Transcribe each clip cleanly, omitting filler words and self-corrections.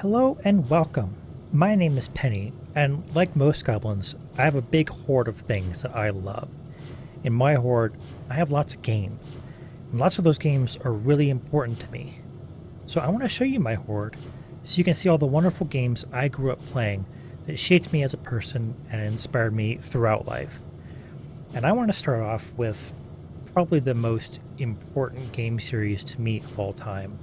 Hello and welcome. My name is Penny, and like most goblins, I have a big hoard of things that I love. In my hoard, I have lots of games, and lots of those games are really important to me. So I want to show you my hoard so you can see all the wonderful games I grew up playing that shaped me as a person and inspired me throughout life. And I want to start off with probably the most important game series to me of all time.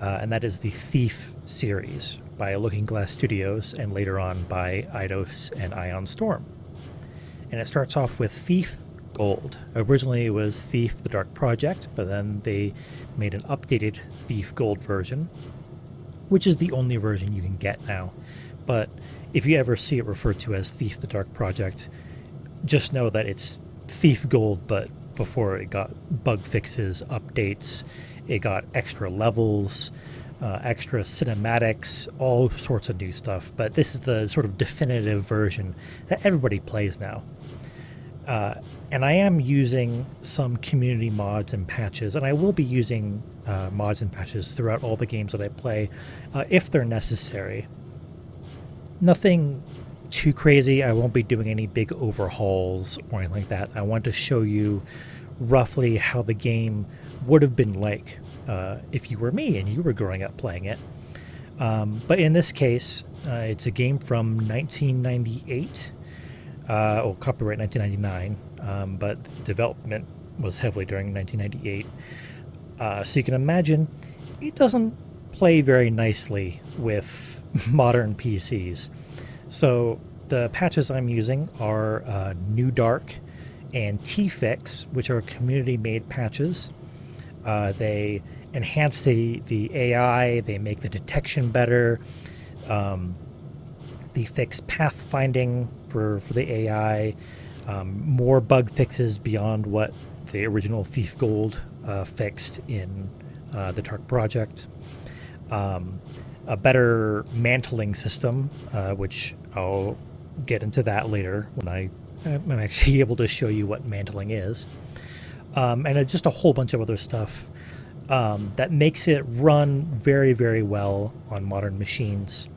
And that is the Thief series by Looking Glass Studios and later on by Eidos and Ion Storm. And it starts off with Thief Gold. Originally it was Thief the Dark Project, but then they made an updated Thief Gold version, which is the only version you can get now. But if you ever see it referred to as Thief the Dark Project, just know that it's Thief Gold, but before it got bug fixes, updates, it got extra levels, extra cinematics, all sorts of new stuff. But this is the sort of definitive version that everybody plays now. And I am using some community mods and patches, and I will be using mods and patches throughout all the games that I play if they're necessary. Nothing too crazy. I won't be doing any big overhauls or anything like that. I want to show you roughly how the game would have been like if you were me and you were growing up playing it. But in this case, it's a game from 1998, or copyright 1999, but development was heavily during 1998. So you can imagine it doesn't play very nicely with modern PCs. So the patches I'm using are New Dark and T-Fix, which are community-made patches. They enhance the AI, they make the detection better, they fix pathfinding for the AI, more bug fixes beyond what the original Thief Gold fixed in the Dark Project. A better mantling system, which I'll get into that later when I'm actually able to show you what mantling is. And just a whole bunch of other stuff that makes it run very, very well on modern machines.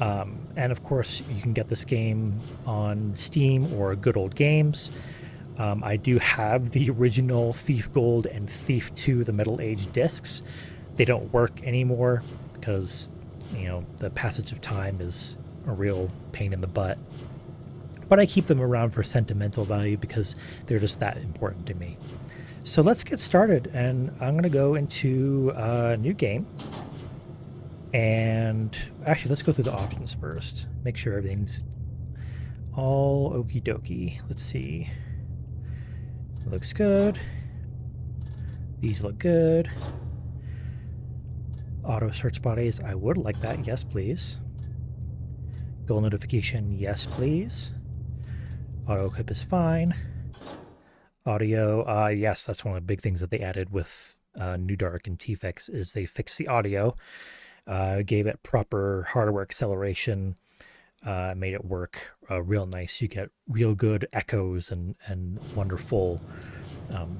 And of course, you can get this game on Steam or Good Old Games. I do have the original Thief Gold and Thief 2, the Metal Age discs. They don't work anymore because, the passage of time is a real pain in the butt. But I keep them around for sentimental value because they're just that important to me. So let's get started, and I'm going to go into a new game. And actually, let's go through the options first. Make sure everything's all okie dokie. Let's see. It looks good. These look good. Auto search bodies, I would like that. Yes, please. Goal notification, yes, please. Auto equip is fine. Audio, yes, that's one of the big things that they added with New Dark and T-Fix is they fixed the audio, gave it proper hardware acceleration, made it work real nice. You get real good echoes and wonderful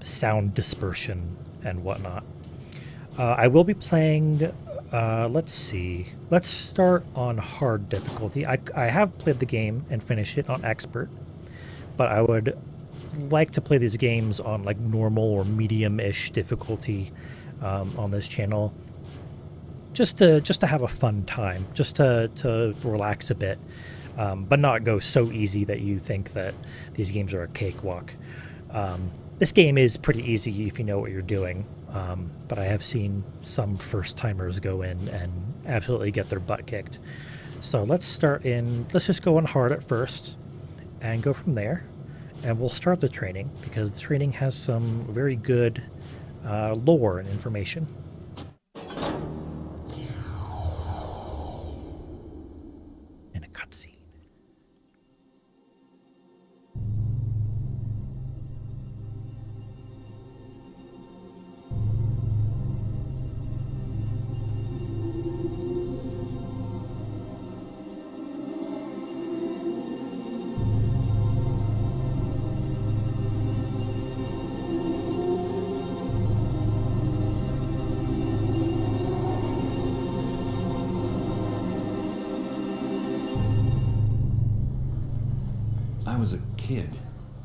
sound dispersion and whatnot. I will be playing, let's see, let's start on hard difficulty. I have played the game and finished it on expert, but I would like to play these games on like normal or medium-ish difficulty on this channel, just to have a fun time, just to relax a bit, but not go so easy that you think that these games are a cakewalk. This game is pretty easy if you know what you're doing, but I have seen some first-timers go in and absolutely get their butt kicked. So let's just go on hard at first and go from there. And we'll start the training because the training has some very good lore and information. And a cutscene. I was a kid.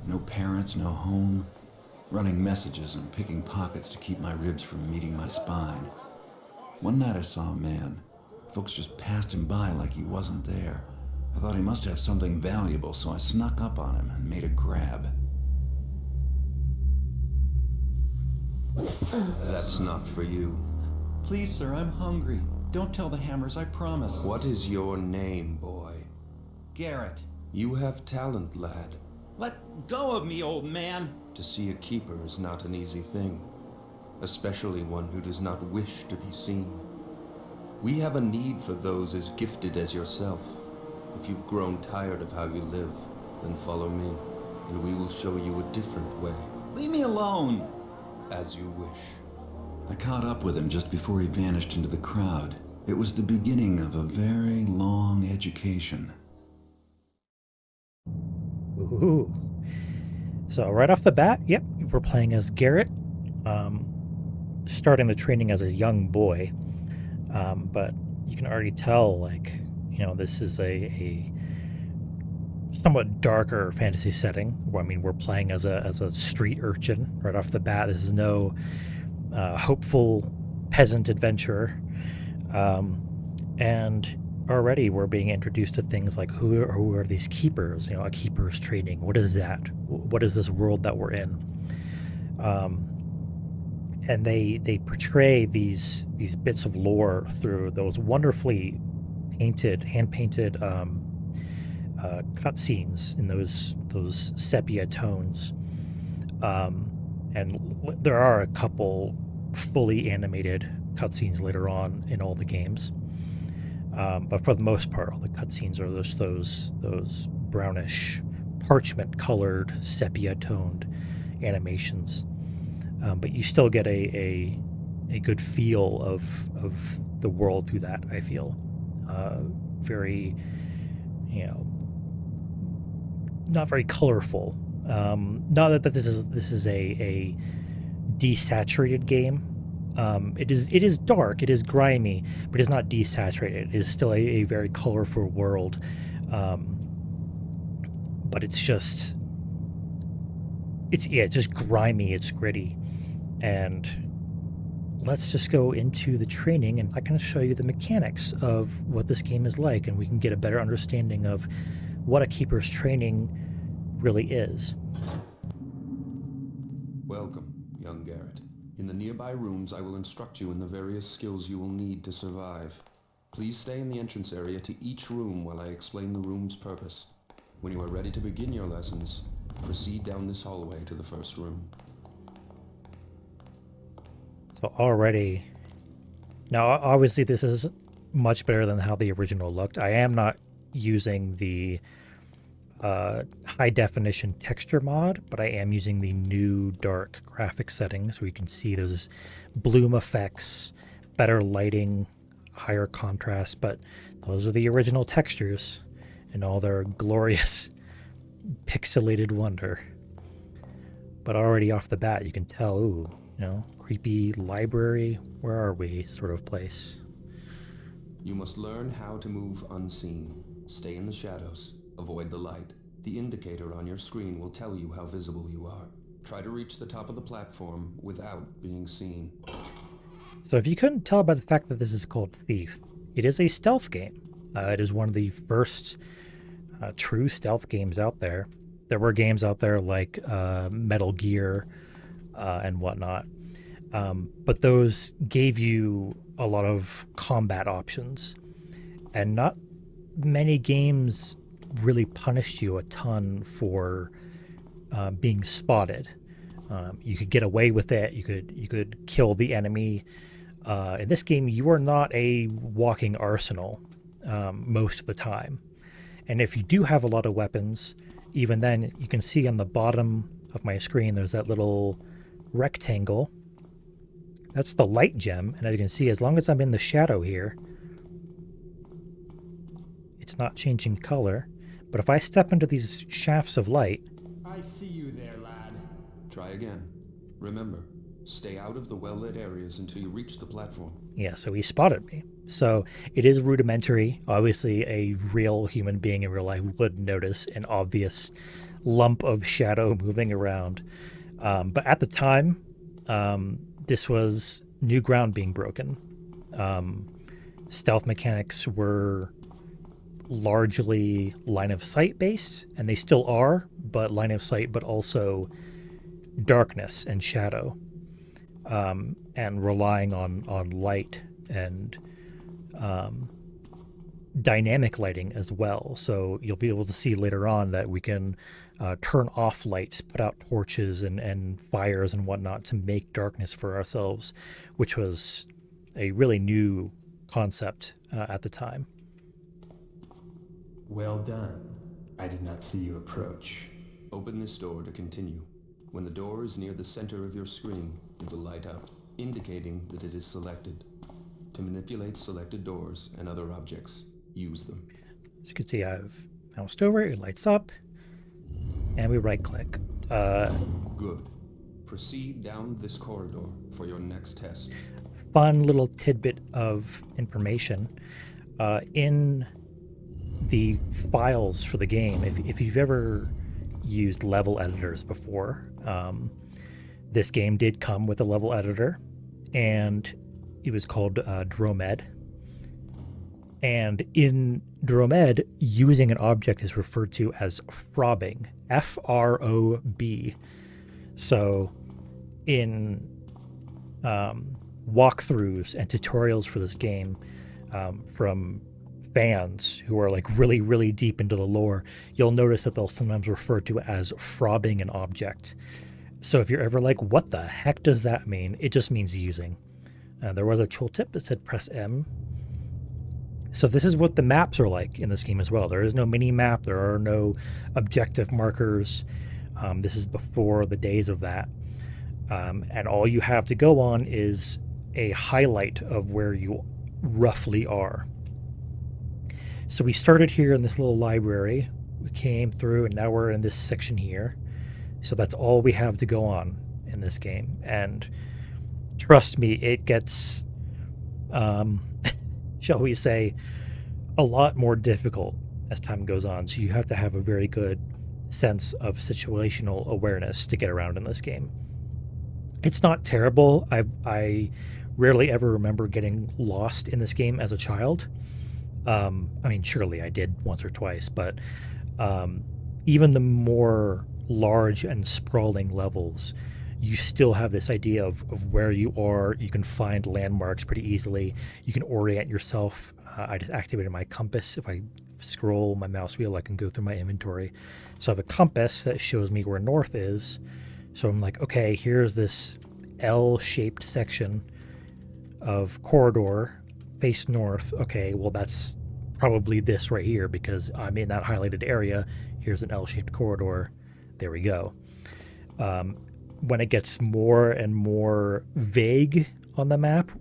No parents, no home. Running messages and picking pockets to keep my ribs from meeting my spine. One night I saw a man. Folks just passed him by like he wasn't there. I thought he must have something valuable, so I snuck up on him and made a grab. That's not for you. Please, sir, I'm hungry. Don't tell the Hammers, I promise. What is your name, boy? Garrett. You have talent, lad. Let go of me, old man. To see a keeper is not an easy thing, especially one who does not wish to be seen. We have a need for those as gifted as yourself. If you've grown tired of how you live, then follow me, and we will show you a different way. Leave me alone. As you wish. I caught up with him just before he vanished into the crowd. It was the beginning of a very long education. Ooh. So right off the bat, yep, we're playing as Garrett, starting the training as a young boy, but you can already tell, like, you know, this is a somewhat darker fantasy setting. I mean, we're playing as a street urchin right off the bat. This is no hopeful peasant adventurer, and already we're being introduced to things like who are these keepers? You know, a keeper's training. What is that? What is this world that we're in? And they portray these bits of lore through those wonderfully hand painted cutscenes in those sepia tones. And there are a couple fully animated cutscenes later on in all the games. But for the most part, all the cutscenes are those brownish, parchment-colored, sepia-toned animations. But you still get a good feel of the world through that. I feel very, you know, not very colorful. Not that this is a desaturated game. It is dark, it is grimy, but it's not desaturated. It is still a very colorful world, but it's just grimy, it's gritty. And let's just go into the training, and I can show you the mechanics of what this game is like, and we can get a better understanding of what a keeper's training really is. Welcome, young Garrett. In the nearby rooms, I will instruct you in the various skills you will need to survive. Please stay in the entrance area to each room while I explain the room's purpose. When you are ready to begin your lessons, proceed down this hallway to the first room. So already, now obviously this is much better than how the original looked. I am not using the high definition texture mod, but I am using the new dark graphic settings where you can see those bloom effects, better lighting, higher contrast, but those are the original textures in all their glorious pixelated wonder. But already off the bat you can tell, ooh, you know, creepy library, where are we sort of place. You must learn how to move unseen. Stay in the shadows. Avoid the light. The indicator on your screen will tell you how visible you are. Try to reach the top of the platform without being seen. So if you couldn't tell by the fact that this is called Thief, it is a stealth game. It is one of the first true stealth games out there. There were games out there like Metal Gear and whatnot, but those gave you a lot of combat options, and not many games really punished you a ton for being spotted. You could get away with it. You could kill the enemy. In this game, you are not a walking arsenal most of the time. And if you do have a lot of weapons, even then, you can see on the bottom of my screen, there's that little rectangle. That's the light gem. And as you can see, as long as I'm in the shadow here, it's not changing color. But if I step into these shafts of light... I see you there, lad. Try again. Remember, Stay out of the well-lit areas until you reach the platform. Yeah, so he spotted me. So it is rudimentary. Obviously, a real human being in real life would notice an obvious lump of shadow moving around. But at the time, this was new ground being broken. Stealth mechanics were largely line of sight based, and they still are, but line of sight, but also darkness and shadow, and relying on light and dynamic lighting as well. So you'll be able to see later on that we can turn off lights, put out torches and fires and whatnot to make darkness for ourselves, which was a really new concept at the time. Well done. I did not see you approach. Open this door to continue. When the door is near the center of your screen, it will light up, indicating that it is selected. To manipulate selected doors and other objects, use them. As you can see, I've moused over, it lights up, and we right click. Good. Proceed down this corridor for your next test. Fun little tidbit of information. In the files for the game, if you've ever used level editors before, this game did come with a level editor, and it was called Dromed. And in Dromed, using an object is referred to as frobbing, F-R-O-B. So in walkthroughs and tutorials for this game, from fans who are like really, really deep into the lore, you'll notice that they'll sometimes refer to it as frobbing an object. So if you're ever like, what the heck does that mean? It just means using. There was a tooltip that said press M. So this is what the maps are like in this game as well. There is no mini map. There are no objective markers. This is before the days of that. And all you have to go on is a highlight of where you roughly are. So we started here in this little library. We came through, and now we're in this section here. So that's all we have to go on in this game. And trust me, it gets, shall we say, a lot more difficult as time goes on. So you have to have a very good sense of situational awareness to get around in this game. It's not terrible. I rarely ever remember getting lost in this game as a child. I mean, surely I did once or twice, but even the more large and sprawling levels, you still have this idea of where you are. You can find landmarks pretty easily. You can orient yourself. I just activated my compass. If I scroll my mouse wheel, I can go through my inventory. So I have a compass that shows me where north is. So I'm like, okay, here's this L-shaped section of corridor, face north. Okay, well, that's probably this right here because I'm in that highlighted area. Here's an L-shaped corridor. There we go. When it gets more and more vague on the map,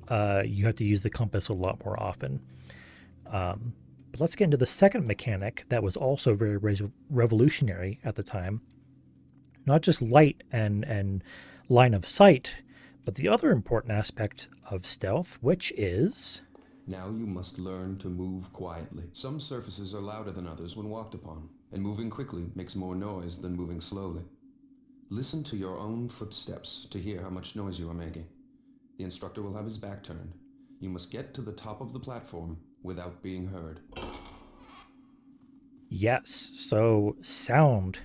you have to use the compass a lot more often. But let's get into the second mechanic that was also very revolutionary at the time. Not just light and line of sight, but the other important aspect of stealth, which is... Now you must learn to move quietly. Some surfaces are louder than others when walked upon, and moving quickly makes more noise than moving slowly. Listen to your own footsteps to hear how much noise you are making. The instructor will have his back turned. You must get to the top of the platform without being heard. Yes, so sound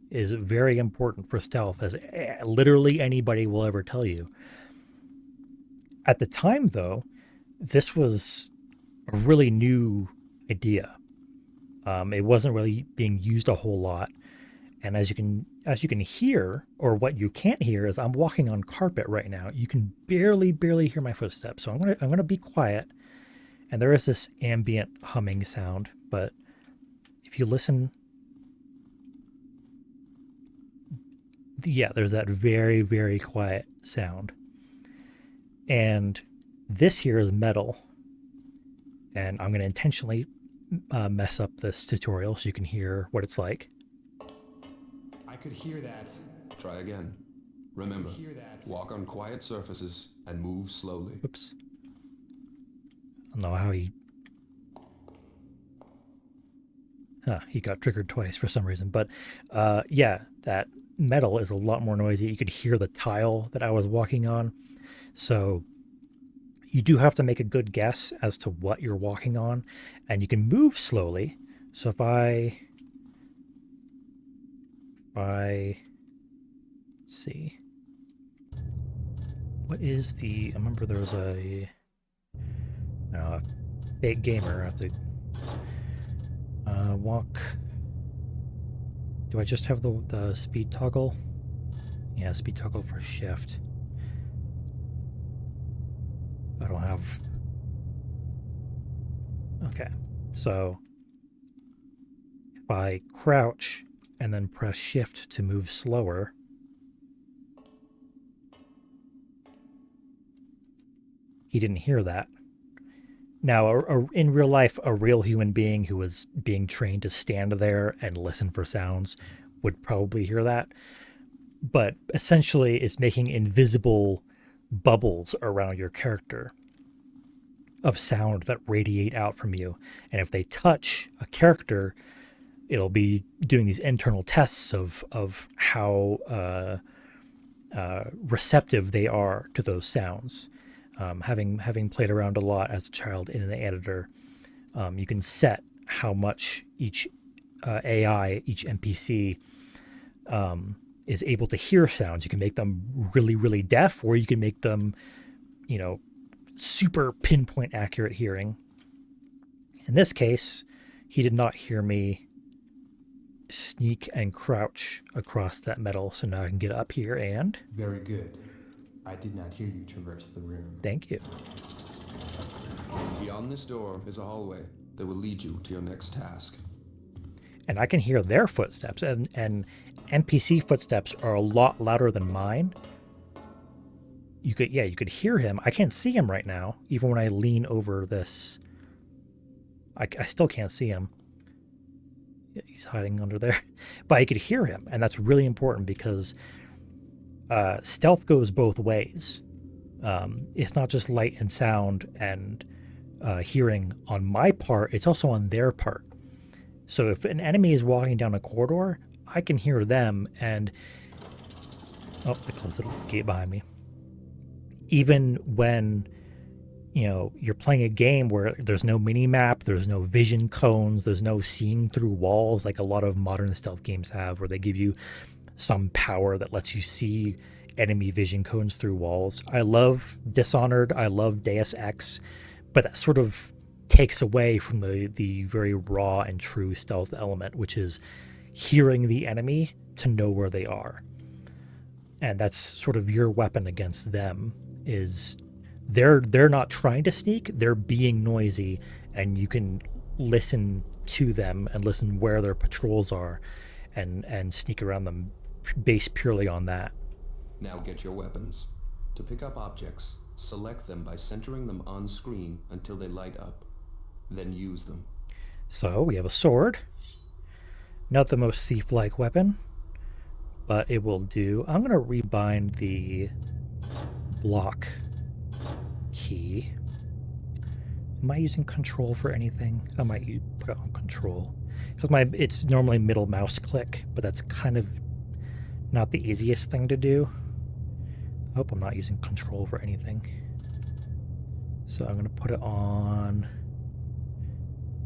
is very important for stealth, as literally anybody will ever tell you. At the time, though, this was a really new idea. It wasn't really being used a whole lot. And as you can hear, or what you can't hear, is I'm walking on carpet right now. You can barely hear my footsteps. So I'm gonna be quiet. And there is this ambient humming sound, but if you listen, yeah, there's that very, very quiet sound. And this here is metal. And I'm gonna intentionally mess up this tutorial so you can hear what it's like. I could hear that. Try again. Remember, Hear that? walk on quiet surfaces and move slowly. Oops. I don't know how he... he got triggered twice for some reason. But yeah, that metal is a lot more noisy. You could hear the tile that I was walking on. So you do have to make a good guess as to what you're walking on. And you can move slowly. So if I... let's see. What is the... I remember there was a big gamer. I have to walk. Do I just have the speed toggle? Yeah, speed toggle for shift. I don't have... Okay, so if I crouch and then press shift to move slower, he didn't hear that. Now, in real life, a real human being who was being trained to stand there and listen for sounds would probably hear that. But essentially, it's making invisible bubbles around your character of sound that radiate out from you. And if they touch a character, it'll be doing these internal tests of how receptive they are to those sounds. Having played around a lot as a child in an editor, you can set how much each AI, each NPC is able to hear sounds. You can make them really, really deaf, or you can make them, super pinpoint accurate hearing. In this case, he did not hear me sneak and crouch across that metal, so now I can get up here and... Very good. I did not hear you traverse the room. Thank you. Beyond this door is a hallway that will lead you to your next task. And I can hear their footsteps, and NPC footsteps are a lot louder than mine. You could hear him. I can't see him right now, even when I lean over this. I still can't see him. He's hiding under there. But I could hear him, and that's really important because stealth goes both ways. It's not just light and sound and hearing on my part, it's also on their part. So if an enemy is walking down a corridor, I can hear them, and... Oh, I closed the gate behind me. Even when, you're playing a game where there's no mini-map, there's no vision cones, there's no seeing through walls like a lot of modern stealth games have, where they give you some power that lets you see enemy vision cones through walls. I love Dishonored, I love Deus Ex, but that sort of takes away from the very raw and true stealth element, which is hearing the enemy to know where they are. And that's sort of your weapon against them, is they're not trying to sneak, they're being noisy, and you can listen to them and listen where their patrols are and sneak around them based purely on that. Now get your weapons. To pick up objects, select them by centering them on screen until they light up. Then use them. So we have a sword. Not the most thief-like weapon, but it will do. I'm going to rebind the block key. Am I using control for anything? I might put it on control. Because it's normally middle mouse click, but that's kind of not the easiest thing to do. I hope I'm not using control for anything. So I'm going to put it on...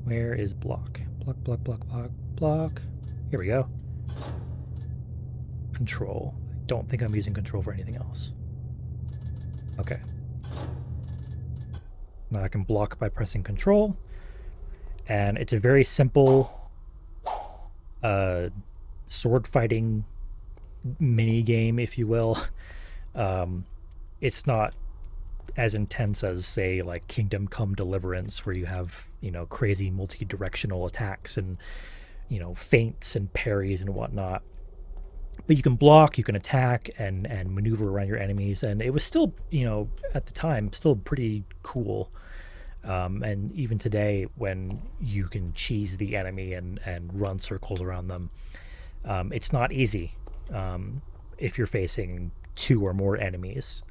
Where is block? Block, block, block, block, block. Here we go. Control. I don't think I'm using control for anything else. Okay. Now I can block by pressing control. And it's a very simple sword fighting mini game, if you will. It's not as intense as, say, like Kingdom Come Deliverance, where you have, crazy multi-directional attacks and, feints and parries and whatnot. But you can block, you can attack, and maneuver around your enemies. And it was still, at the time, still pretty cool. And even today, when you can cheese the enemy and run circles around them, it's not easy if you're facing 2 or more enemies.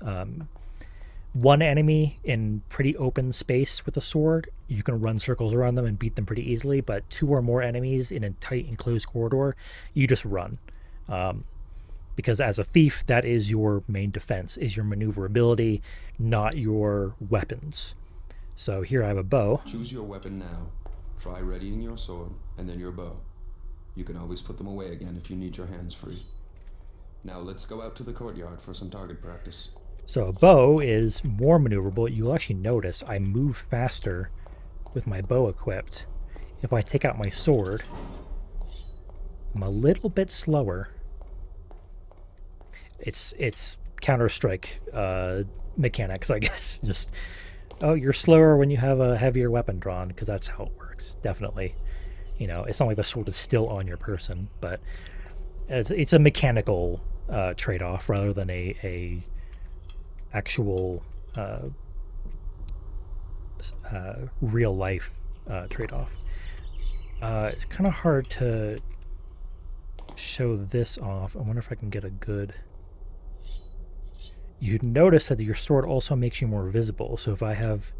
One enemy in pretty open space with a sword, you can run circles around them and beat them pretty easily, but 2 or more enemies in a tight enclosed corridor, you just run. Because as a thief, that is your main defense, is your maneuverability, not your weapons. So here I have a bow. Choose your weapon now. Try readying your sword, and then your bow. You can always put them away again if you need your hands free. Now let's go out to the courtyard for some target practice. So a bow is more maneuverable. You'll actually notice I move faster with my bow equipped. If I take out my sword, I'm a little bit slower. It's Counter-Strike mechanics, I guess. Just, oh, you're slower when you have a heavier weapon drawn, because that's how it works, definitely. You know, it's not like the sword is still on your person, but it's a mechanical trade-off rather than a actual real life trade-off. It's kind of hard to show this off. I wonder if I can get a good... You'd notice that your sword also makes you more visible. So if I have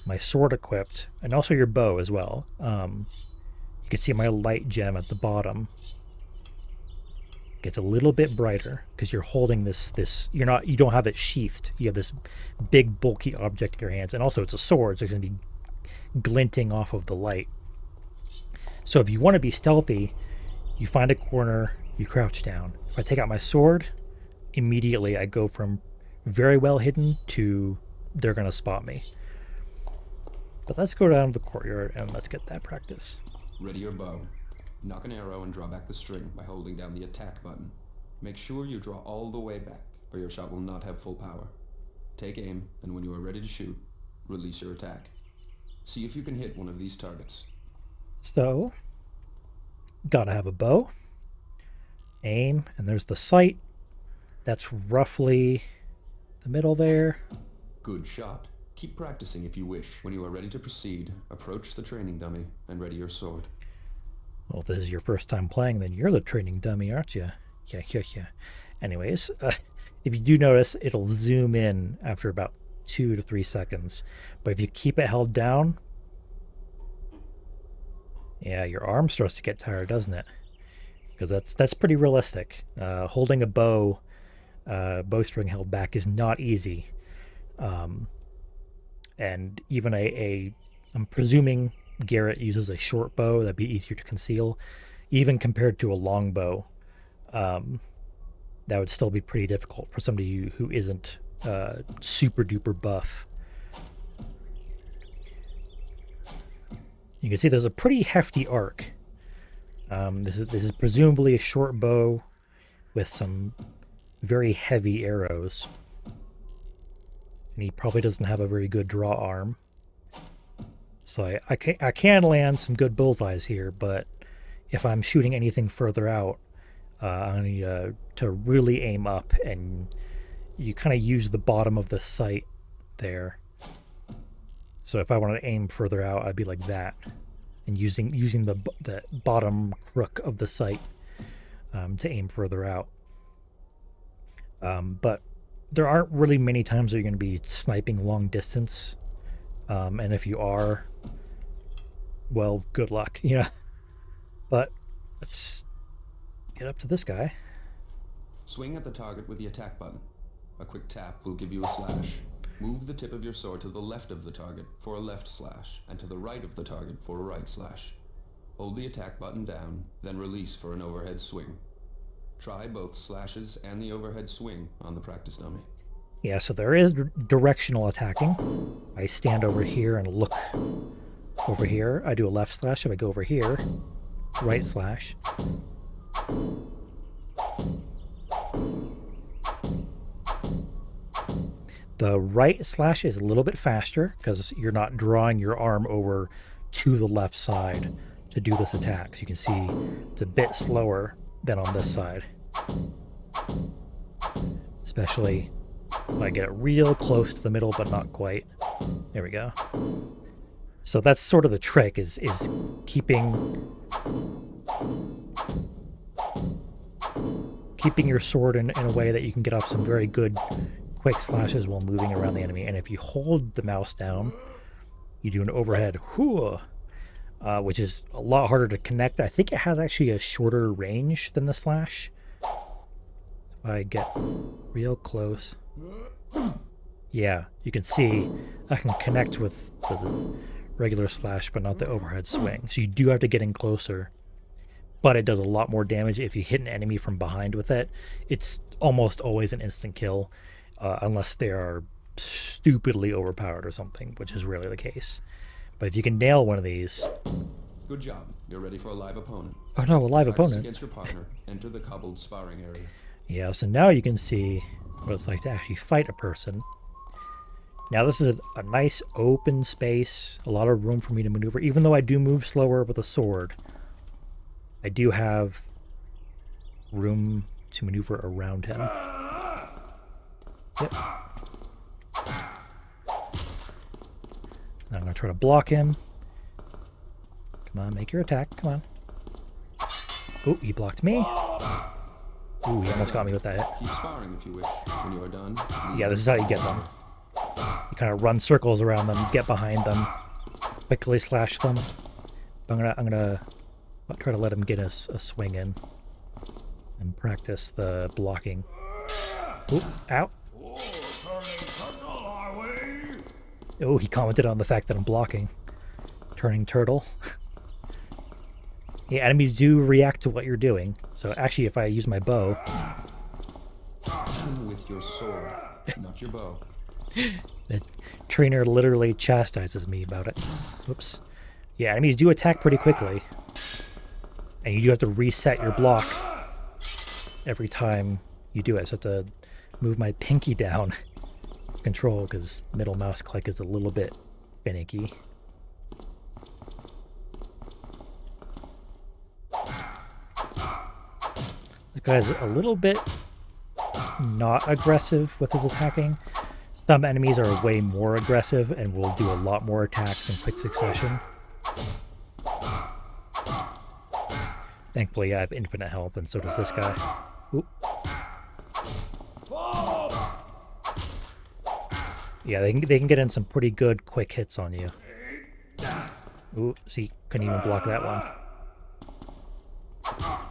my sword equipped, and also your bow as well, you can see my light gem at the bottom gets a little bit brighter because you're holding this you don't have it sheathed. You have this big bulky object in your hands, and also it's a sword, so it's going to be glinting off of the light. So if you want to be stealthy, you find a corner, you crouch down. If I take out my sword, immediately I go from very well hidden to they're going to spot me. But let's go down to the courtyard and let's get that practice. Ready your bow. Knock an arrow and draw back the string by holding down the attack button. Make sure you draw all the way back, or your shot will not have full power. Take aim, and when you are ready to shoot, release your attack. See if you can hit one of these targets. So, gotta have a bow, aim, and there's the sight. That's roughly the middle there. Good shot. Keep practicing if you wish. When you are ready to proceed, approach the training dummy and ready your sword. Well, if this is your first time playing, then you're the training dummy, aren't you? Yeah. Anyways, if you do notice, it'll zoom in after about 2 to 3 seconds. But if you keep it held down, yeah, your arm starts to get tired, doesn't it? Because that's pretty realistic. Holding a bowstring held back is not easy. And even I'm presuming Garrett uses a short bow that'd be easier to conceal, even compared to a long bow. That would still be pretty difficult for somebody who isn't super duper buff. You can see there's a pretty hefty arc. This is presumably a short bow with some very heavy arrows, and he probably doesn't have a very good draw arm. So I can land some good bullseyes here, but if I'm shooting anything further out, I need to really aim up, and you kind of use the bottom of the sight there. So if I wanted to aim further out, I'd be like that, and using the bottom crook of the sight to aim further out. But there aren't really many times that you're going to be sniping long distance, and if you are, well, good luck, you know. But let's get up to this guy. Swing at the target with the attack button. A quick tap will give you a slash. Move the tip of your sword to the left of the target for a left slash, and to the right of the target for a right slash. Hold the attack button down, then release for an overhead swing. Try both slashes and the overhead swing on the practice dummy. Yeah, so there is directional attacking. I stand over here and look over here. I do a left slash. If I go over here, right slash. The right slash is a little bit faster because you're not drawing your arm over to the left side to do this attack. So you can see it's a bit slower than on this side. Especially if I get it real close to the middle, but not quite. There we go. So that's sort of the trick, is keeping keeping your sword in a way that you can get off some very good quick slashes while moving around the enemy. And if you hold the mouse down, you do an overhead hoo, which is a lot harder to connect. I think it has actually a shorter range than the slash. If I get real close, yeah, you can see I can connect with the regular slash, but not the overhead swing. So you do have to get in closer, but it does a lot more damage if you hit an enemy from behind with it. It's almost always an instant kill, unless they are stupidly overpowered or something, which is rarely the case. But if you can nail one of these... Good job. You're ready for a live opponent. Oh no, a live Practice opponent. against your partner. Enter the cobbled sparring area. Yeah, so now you can see what it's like to actually fight a person. Now this is a nice open space, a lot of room for me to maneuver. Even though I do move slower with a sword, I do have room to maneuver around him. Yep. Now I'm going to try to block him. Come on, make your attack. Come on. Oh, he blocked me. Ooh, he almost got me with that hit. Keep sparring if you wish. When you are done, Yeah, this is how you get them. You kind of run circles around them, get behind them, quickly slash them. I'm gonna try to let him get a swing in and practice the blocking. Ooh, ow. Oh, he commented on the fact that I'm blocking. Turning turtle. Yeah, enemies do react to what you're doing. So actually, if I use my bow... with your sword, not your bow. The trainer literally chastises me about it. Whoops. Yeah, enemies do attack pretty quickly. And you do have to reset your block every time you do it. So I have to move my pinky down to control, because middle mouse click is a little bit finicky. This guy's a little bit not aggressive with his attacking. Some enemies are way more aggressive and will do a lot more attacks in quick succession. Thankfully I have infinite health, and so does this guy. Oop. Yeah, they can get in some pretty good quick hits on you. Ooh, see, couldn't even block that one.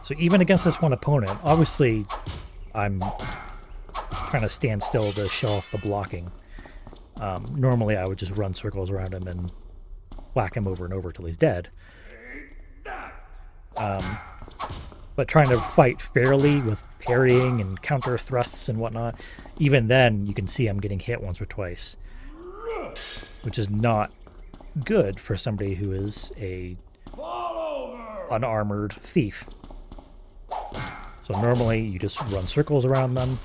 So even against this one opponent, obviously I'm trying to stand still to show off the blocking. Normally I would just run circles around him and whack him over and over till he's dead. But trying to fight fairly with parrying and counter thrusts and whatnot, even then you can see I'm getting hit once or twice, which is not good for somebody who is a unarmored thief. So normally you just run circles around them,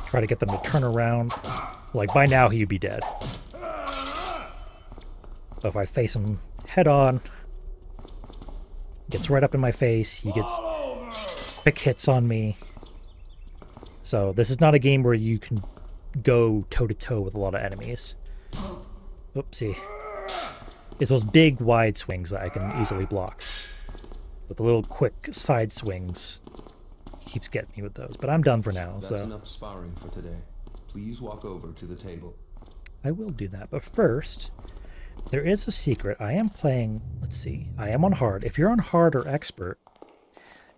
try to get them to turn around. Like by now he'd be dead. But if I face him head on, gets right up in my face, he gets quick hits on me. So this is not a game where you can go toe-to-toe with a lot of enemies. Oopsie. It's those big wide swings that I can easily block. But the little quick side swings, he keeps getting me with those. But I'm done for now. That's enough sparring for today. Please walk over to the table. I will do that. But first, there is a secret. I am playing, let's see, I am on hard. If you're on hard or expert,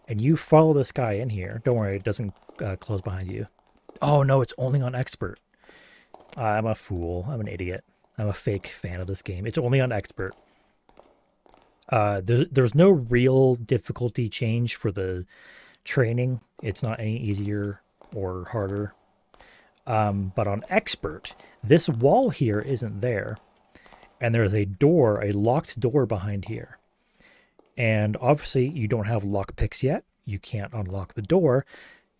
and you follow this guy in here, don't worry, it doesn't close behind you. Oh no, it's only on expert. I'm a fool. I'm an idiot. I'm a fake fan of this game. It's only on expert. There's no real difficulty change for the training. It's not any easier or harder. But on expert, this wall here isn't there. And there's a door, a locked door behind here. And obviously you don't have lockpicks yet. You can't unlock the door.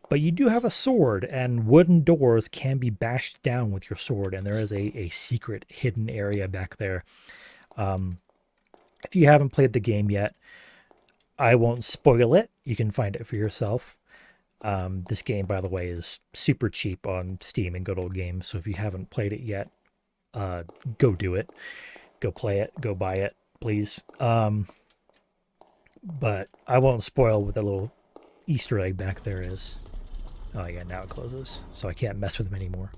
But you do have a sword, and wooden doors can be bashed down with your sword. And there is a secret hidden area back there. If you haven't played the game yet, I won't spoil it. You can find it for yourself. This game, by the way, is super cheap on Steam and Good Old Games. So if you haven't played it yet, go do it. Go play it. Go buy it, please. But I won't spoil what that little Easter egg back there is. Oh yeah, now it closes, so I can't mess with them anymore.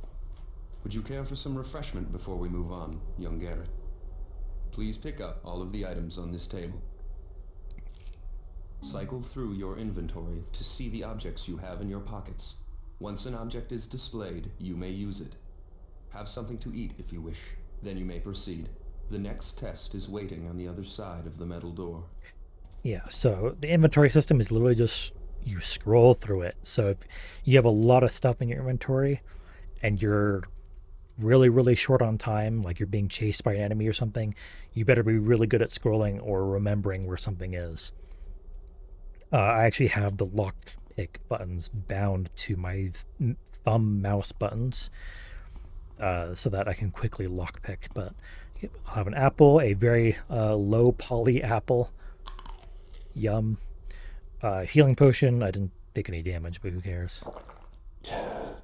Would you care for some refreshment before we move on, young Garrett? Please pick up all of the items on this table. Cycle through your inventory to see the objects you have in your pockets. Once an object is displayed, you may use it. Have something to eat if you wish. Then you may proceed. The next test is waiting on the other side of the metal door. Yeah, so the inventory system is literally just you scroll through it. So if you have a lot of stuff in your inventory and you're really, really short on time, like you're being chased by an enemy or something, you better be really good at scrolling or remembering where something is. I actually have the lockpick buttons bound to my thumb mouse buttons so that I can quickly lockpick. But I'll have an apple, a very low poly apple. Yum. Healing potion. I didn't take any damage, but who cares? I'm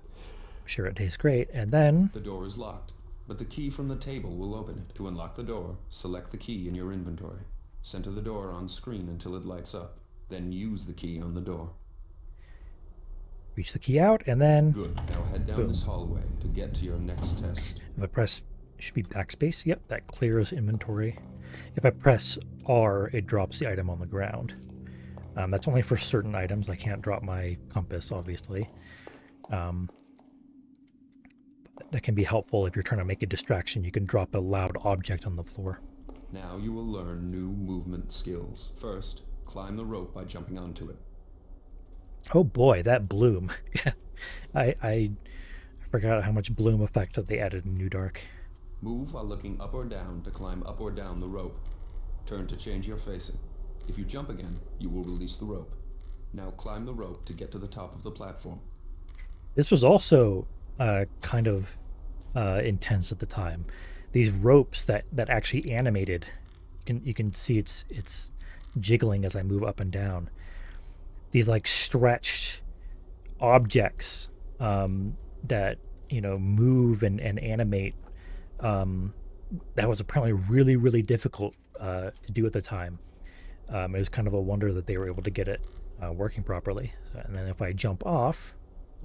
sure it tastes great. And then The door is locked, but the key from the table will open it. To unlock the door, select the key in your inventory. Center the door on screen until it lights up. Then use the key on the door. reach the key out, and then Good. Now head down Boom. this hallway to get to your next test. if I press, should be backspace. Yep, that clears inventory. If I press R, it drops the item on the ground. That's only for certain items. I can't drop my compass, obviously. But that can be helpful if you're trying to make a distraction. You can drop a loud object on the floor. Now you will learn new movement skills. First, climb the rope by jumping onto it. Oh boy, that bloom. I forgot how much bloom effect that they added in New Dark. Move while looking up or down to climb up or down the rope. Turn to change your facing. If you jump again, you will release the rope. Now climb the rope to get to the top of the platform. This was also kind of intense at the time. These ropes that actually animated, you can see it's jiggling as I move up and down. These like stretched objects that move and animate. That was apparently really, really difficult to do at the time. It was kind of a wonder that they were able to get it working properly. And then if I jump off,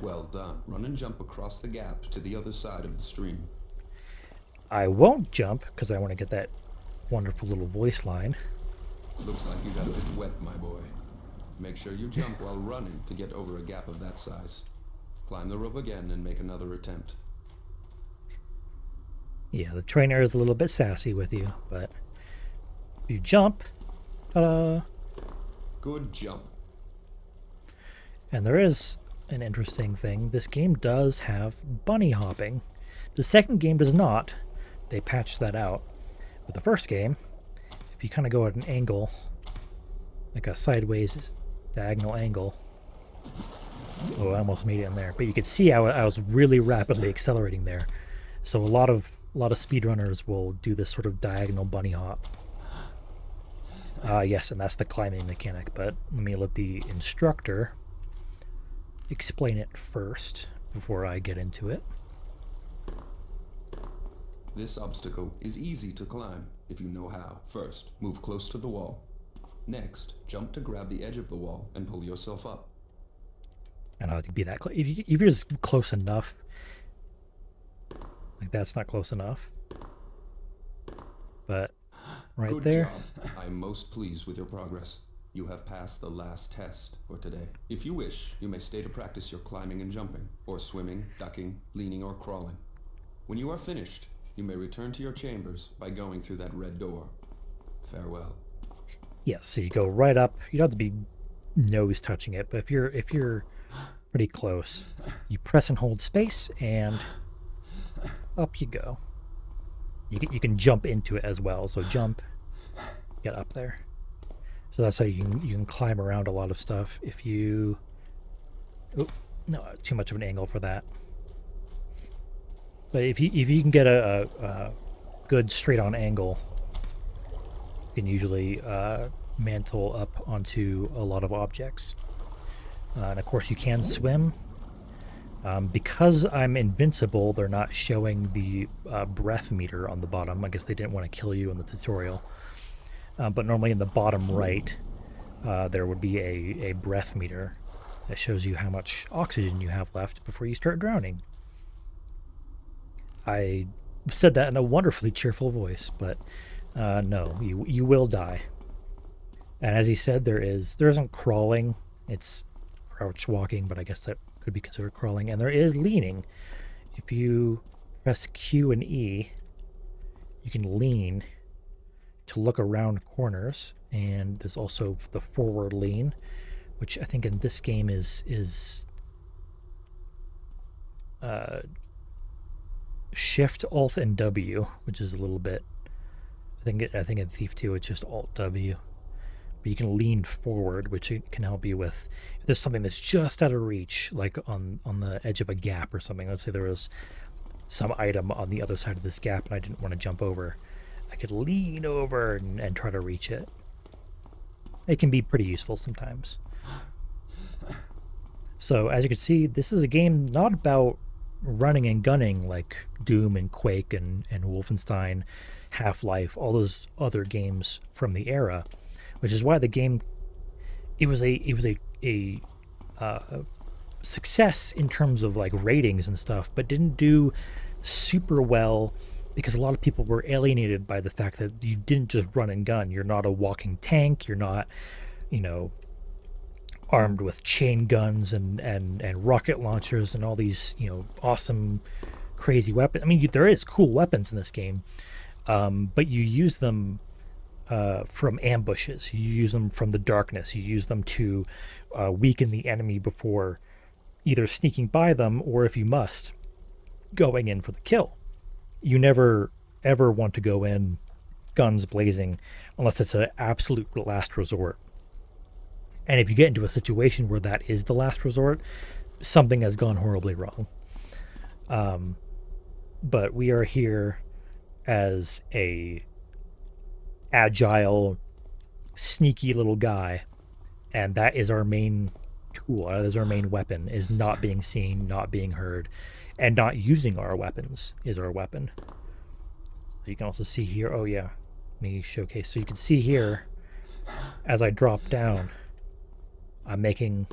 Well done. Run and jump across the gap to the other side of the stream. I won't jump because I want to get that wonderful little voice line. Looks like you got a bit wet, my boy. Make sure you jump while running to get over a gap of that size. Climb the rope again and make another attempt. Yeah, the trainer is a little bit sassy with you, but if you jump, ta-da! Good jump. And there is an interesting thing. This game does have bunny hopping. The second game does not. They patched that out. But the first game, if you kind of go at an angle, like a sideways diagonal angle. Oh, I almost made it in there. But you could see how I was really rapidly accelerating there. So a lot of speedrunners will do this sort of diagonal bunny hop. Yes, and that's the climbing mechanic. But let me let the instructor explain it first before I get into it. This obstacle is easy to climb if you know how. First, move close to the wall. Next, jump to grab the edge of the wall and pull yourself up. I don't have to be that close. If you're just close enough, like that's not close enough. But right Good there, job. I'm most pleased with your progress. You have passed the last test for today. If you wish, you may stay to practice your climbing and jumping, or swimming, ducking, leaning, or crawling. When you are finished, you may return to your chambers by going through that red door. Farewell. yes. So you go right up. You don't have to be nose touching it, but if you're pretty close, you press and hold space, and up you go. You can jump into it as well. So jump, get up there. So that's how you can climb around a lot of stuff. If you, oh no, too much of an angle for that. But if you can get a good straight on angle, you can usually mantle up onto a lot of objects. And of course you can swim. Because I'm invincible, they're not showing the breath meter on the bottom. I guess they didn't want to kill you in the tutorial. But normally in the bottom right, there would be a breath meter that shows you how much oxygen you have left before you start drowning. I said that in a wonderfully cheerful voice, but no, you will die. And as he said, there isn't crawling. It's crouch walking, but I guess that could be considered crawling. And there is leaning. If you press Q and E, you can lean to look around corners. And there's also the forward lean, which I think in this game is Shift, Alt, and W, which is a little bit. I think in Thief 2 it's just Alt W. But you can lean forward, which can help you with if there's something that's just out of reach, like on the edge of a gap or something. Let's say there was some item on the other side of this gap and I didn't want to jump over. I could lean over and try to reach it. It can be pretty useful sometimes. So as you can see, this is a game not about running and gunning like Doom and Quake and Wolfenstein, Half-Life, all those other games from the era, which is why the game it was a success in terms of like ratings and stuff, but didn't do super well because a lot of people were alienated by the fact that you didn't just run and gun. You're not a walking tank. You're not, armed with chain guns and rocket launchers and all these, awesome, crazy weapons. I mean, there is cool weapons in this game, but you use them from ambushes. You use them from the darkness. You use them to weaken the enemy before either sneaking by them or, if you must, going in for the kill. You never, ever want to go in guns blazing unless it's an absolute last resort. And if you get into a situation where that is the last resort, something has gone horribly wrong. But we are here as a agile, sneaky little guy, and that is our main tool. That is our main weapon, is not being seen, not being heard, and not using our weapons is our weapon. You can also see here, oh yeah, let me showcase. So you can see here, as I drop down, I'm making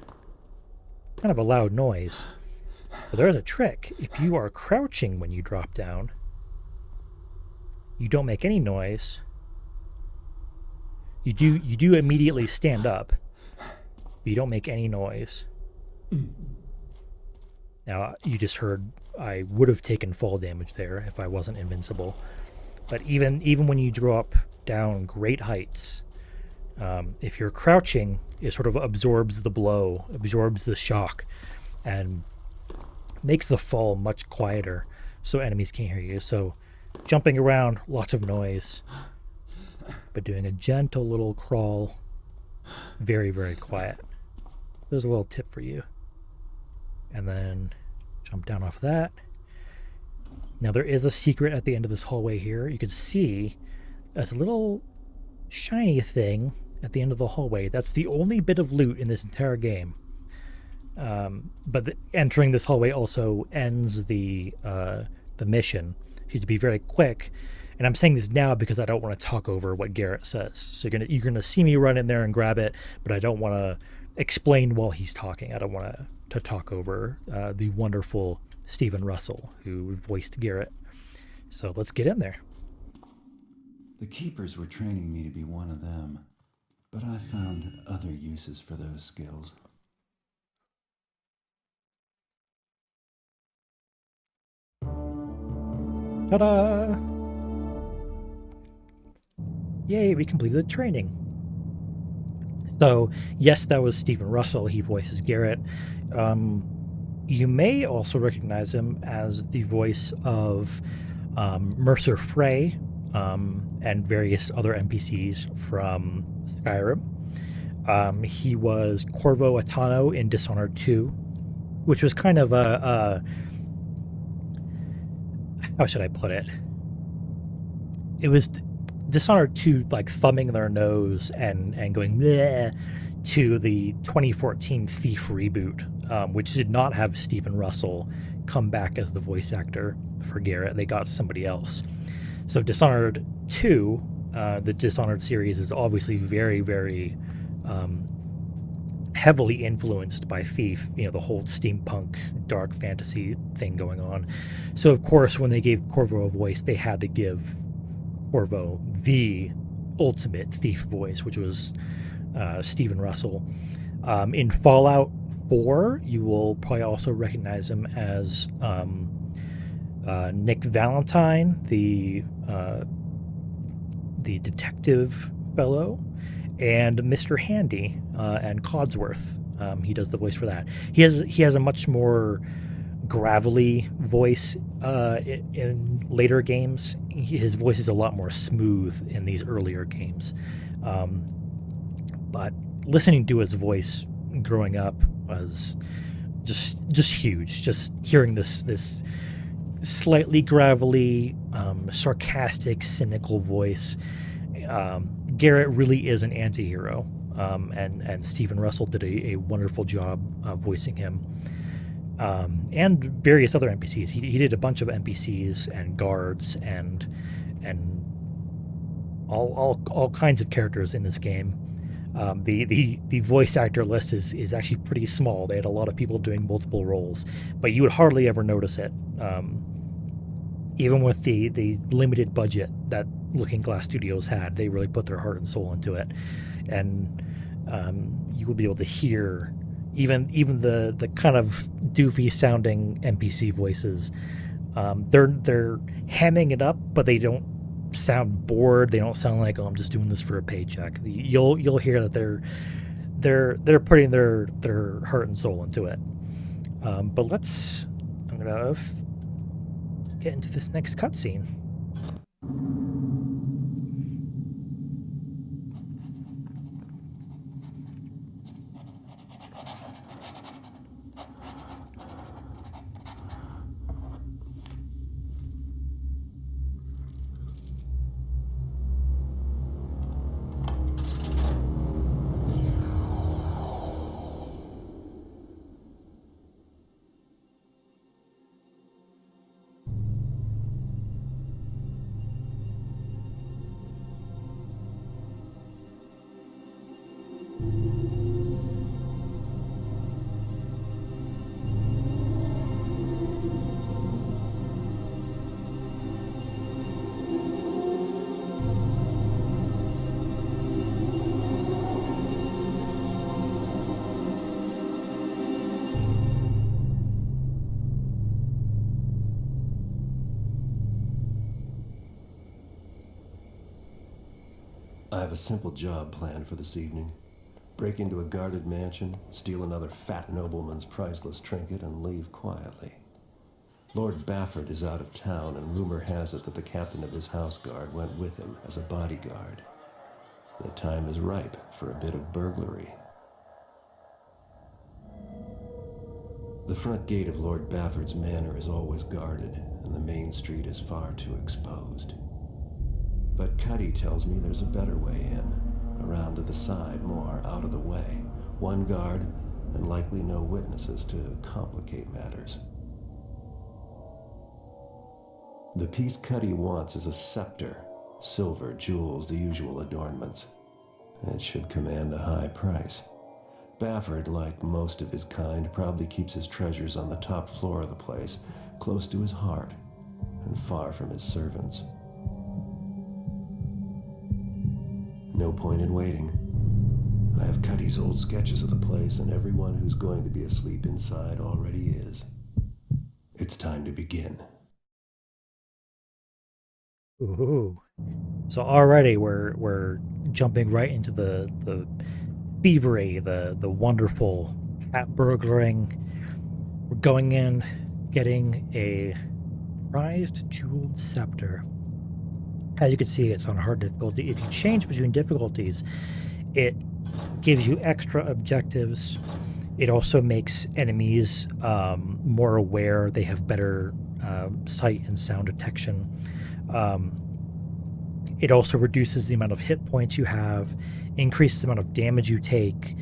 kind of a loud noise. But there's a trick. If you are crouching when you drop down, you don't make any noise. You do immediately stand up, but you don't make any noise. Now, you just heard I would have taken fall damage there if I wasn't invincible. But even when you drop down great heights, if you're crouching, it sort of absorbs the blow, absorbs the shock, and makes the fall much quieter so enemies can't hear you. So jumping around, lots of noise, but doing a gentle little crawl, very, very quiet. There's a little tip for you. And then jump down off that. Now there is a secret at the end of this hallway here. You can see there's a little shiny thing at the end of the hallway. That's the only bit of loot in this entire game. But entering this hallway also ends the mission. You have to be very quick. And I'm saying this now because I don't want to talk over what Garrett says. So you're gonna see me run in there and grab it, but I don't want to explain while he's talking. I don't want to talk over the wonderful Stephen Russell, who voiced Garrett. So let's get in there. The keepers were training me to be one of them, but I found other uses for those skills. Ta-da! Yay, we completed the training. So, yes, that was Stephen Russell. He voices Garrett. You may also recognize him as the voice of Mercer Frey and various other NPCs from Skyrim. He was Corvo Atano in Dishonored 2, which was kind of a how should I put it? It was Dishonored 2 like thumbing their nose and going bleh to the 2014 Thief reboot, which did not have Stephen Russell come back as the voice actor for Garrett. They got somebody else. So Dishonored 2, the Dishonored series, is obviously very, very heavily influenced by Thief, the whole steampunk dark fantasy thing going on. So of course, when they gave Corvo a voice, they had to give Corvo the ultimate Thief voice, which was Stephen Russell. In Fallout 4, you will probably also recognize him as Nick Valentine, the detective fellow, and Mr. Handy and Codsworth. He does the voice for that. He has a much more gravelly voice in later games. His voice is a lot more smooth in these earlier games. But listening to his voice growing up was just huge. Just hearing this slightly gravelly, sarcastic, cynical voice. Garrett really is an anti-hero, and Stephen Russell did a wonderful job voicing him, and various other NPCs. He did a bunch of NPCs and guards and all kinds of characters in this game. The voice actor list is actually pretty small. They had a lot of people doing multiple roles, but you would hardly ever notice it. Even with the limited budget that Looking Glass Studios had, they really put their heart and soul into it, and you will be able to hear even the kind of doofy sounding NPC voices. They're hamming it up, but they don't sound bored. They don't sound like, oh, I'm just doing this for a paycheck. You'll hear that they're putting their heart and soul into it. But I'm gonna get into this next cutscene. I have a simple job planned for this evening. Break into a guarded mansion, steal another fat nobleman's priceless trinket, and leave quietly. Lord Bafford is out of town, and rumor has it that the captain of his house guard went with him as a bodyguard. The time is ripe for a bit of burglary. The front gate of Lord Bafford's manor is always guarded, and the main street is far too exposed. But Cuddy tells me there's a better way in, around to the side, more out of the way. One guard, and likely no witnesses to complicate matters. The piece Cuddy wants is a scepter, silver, jewels, the usual adornments. It should command a high price. Bafford, like most of his kind, probably keeps his treasures on the top floor of the place, close to his heart, and far from his servants. No point in waiting. I have Cuddy's old sketches of the place, and everyone who's going to be asleep inside already is. It's time to begin. Ooh. So already we're jumping right into the thievery, the wonderful cat burglaring. We're going in, getting a prized jeweled scepter. As you can see, it's on hard difficulty. If you change between difficulties, it gives you extra objectives. It also makes enemies more aware. They have better sight and sound detection. It also reduces the amount of hit points you have, increases the amount of damage you take.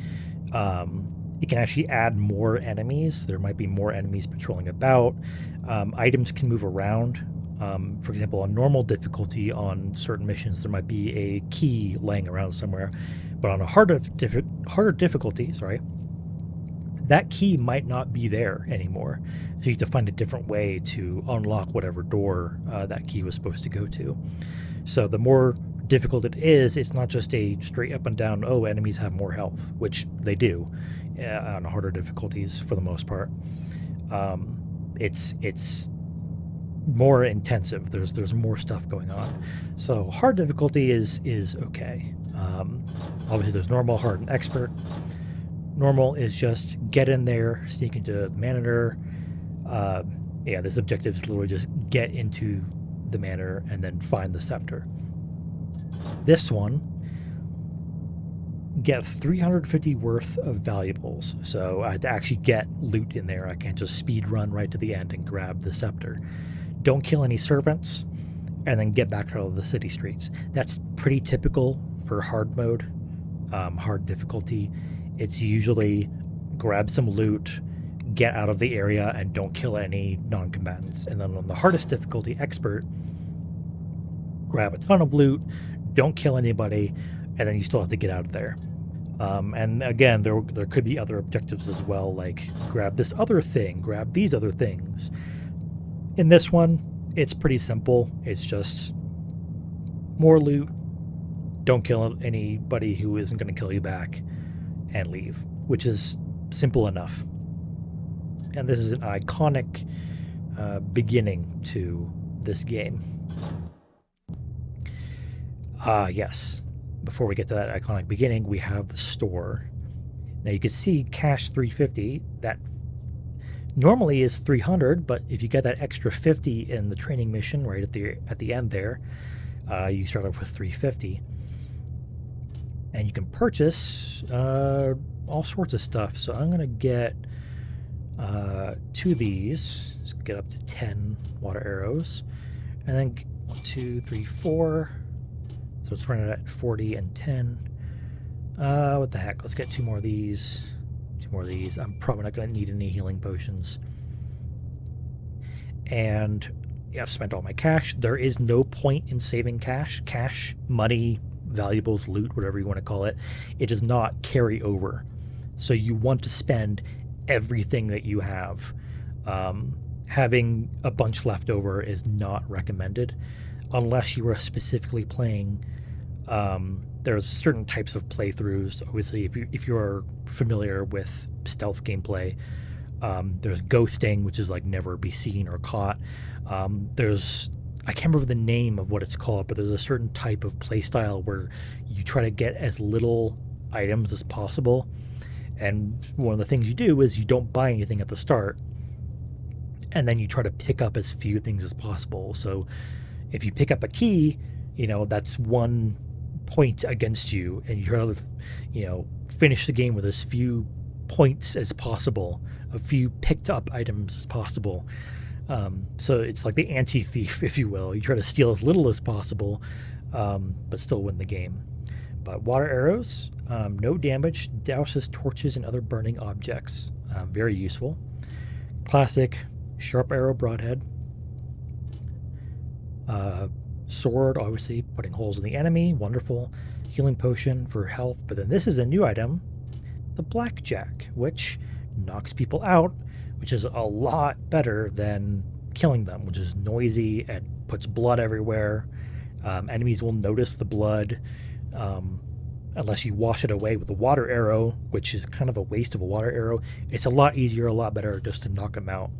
It can actually add more enemies. There might be more enemies patrolling about. Items can move around. For example, on normal difficulty on certain missions, there might be a key laying around somewhere. But on a harder difficulty, that key might not be there anymore. So you have to find a different way to unlock whatever door that key was supposed to go to. So the more difficult it is, it's not just a straight up and down, oh, enemies have more health, which they do on harder difficulties for the most part. It's more intensive. There's more stuff going on. So hard difficulty is okay. Obviously there's normal, hard, and expert. Normal is just get in there, sneak into the manor. This objective is literally just get into the manor and then find the scepter. This one, get 350 worth of valuables. So I had to actually get loot in there. I can't just speed run right to the end and grab the scepter. Don't kill any servants, and then get back out of the city streets. That's pretty typical for hard mode, hard difficulty. It's usually grab some loot, get out of the area, and don't kill any non-combatants. And then on the hardest difficulty, expert, grab a ton of loot, don't kill anybody, and then you still have to get out of there. And again, there could be other objectives as well, like grab this other thing, grab these other things. In this one, it's pretty simple. It's just more loot, don't kill anybody who isn't going to kill you back, and leave, which is simple enough. And this is an iconic beginning to this game. Yes. Before we get to that iconic beginning, we have the store. Now you can see cash 350. That normally is 300, but if you get that extra 50 in the training mission right at the end there, you start off with 350. And you can purchase all sorts of stuff. So I'm going to get 2 of these. Let's get up to 10 water arrows. And then 1, 2, 3, 4. So it's running at 40 and 10. What the heck? Let's get 2 more of these. 2 more of these. I'm probably not going to need any healing potions. And I've spent all my cash. There is no point in saving cash. Cash, money, valuables, loot, whatever you want to call it, it does not carry over. So you want to spend everything that you have. Having a bunch left over is not recommended unless you are specifically playing. There's certain types of playthroughs. Obviously, if you're familiar with stealth gameplay, there's ghosting, which is like never be seen or caught. I can't remember the name of what it's called, but there's a certain type of play style where you try to get as little items as possible. And one of the things you do is you don't buy anything at the start, and then you try to pick up as few things as possible. So if you pick up a key, that's 1 point against you, and you try to, finish the game with as few points as possible, a few picked up items as possible. So it's like the anti-thief, if you will. You try to steal as little as possible, but still win the game. But water arrows, no damage, douses torches and other burning objects. Very useful. Classic sharp arrow broadhead. Sword, obviously putting holes in the enemy. Wonderful. Healing potion for health. But then this is a new item, the blackjack, which knocks people out, which is a lot better than killing them, which is noisy and puts blood everywhere. Enemies will notice the blood unless you wash it away with a water arrow, which is kind of a waste of a water arrow. It's a lot easier, a lot better just to knock them out.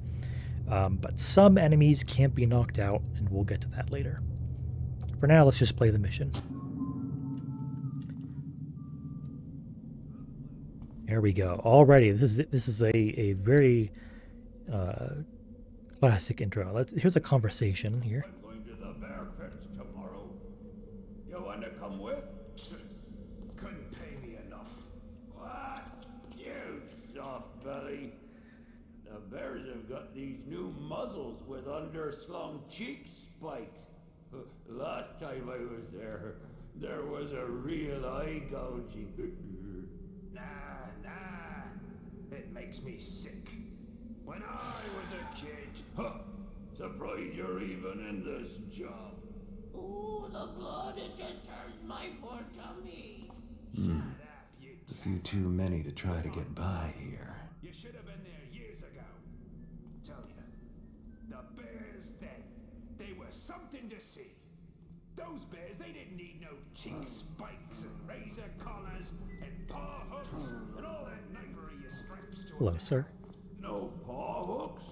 But some enemies can't be knocked out, and we'll get to that later. For now, let's just play the mission. There we go. Already, this is a very classic intro. Here's a conversation here. I'm going to the bear pits tomorrow. You want to come with? Couldn't pay me enough. What? You soft belly. The bears have got these new muzzles with underslung cheek spikes. Last time I was there was a real eye gouging. Nah. It makes me sick. When I was a kid, surprised you're even in this job. Oh, the blood, it just turns my poor tummy. Shut few too many to try to get by here. You should have been there years ago. Tell you, the bears then, they were something to see. Those bears, they didn't need no cheek spikes and razor collars and paw hooks and all that knifery you straps to Hello, them. sir. No paw hooks?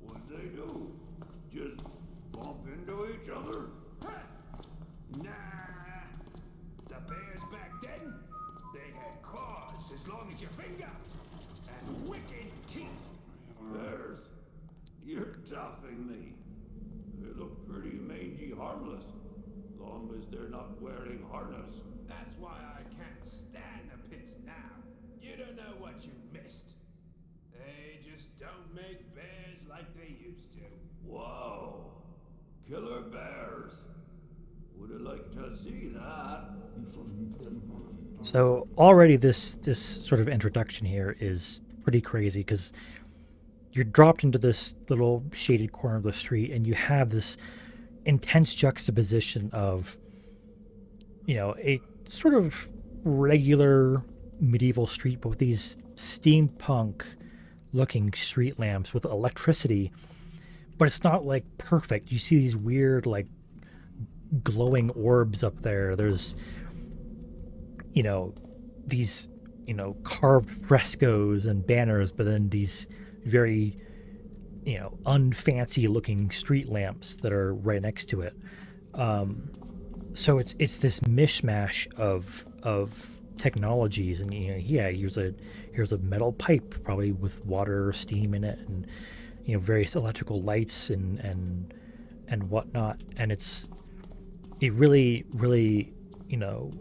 What'd they do? Just bump into each other? Nah. The bears back then, they had claws as long as your finger and wicked teeth. Bears? You're topping me. They look pretty mangy harmless, long as they're not wearing harness. That's why I can't stand the pits now. You don't know what you missed. They just don't make bears like they used to. Whoa. Killer bears. Would have liked to see that. So already this sort of introduction here is pretty crazy because you're dropped into this little shaded corner of the street and you have this intense juxtaposition of, you know, a sort of regular medieval street, but with these steampunk looking street lamps with electricity, but it's not like perfect. You see these weird like glowing orbs up there. There's, you know, these, you know, carved frescoes and banners, but then these very, you know, unfancy looking street lamps that are right next to it. So it's this mishmash of technologies, and you know, yeah, here's a metal pipe probably with water or steam in it, and you know, various electrical lights and whatnot, and it really, you know,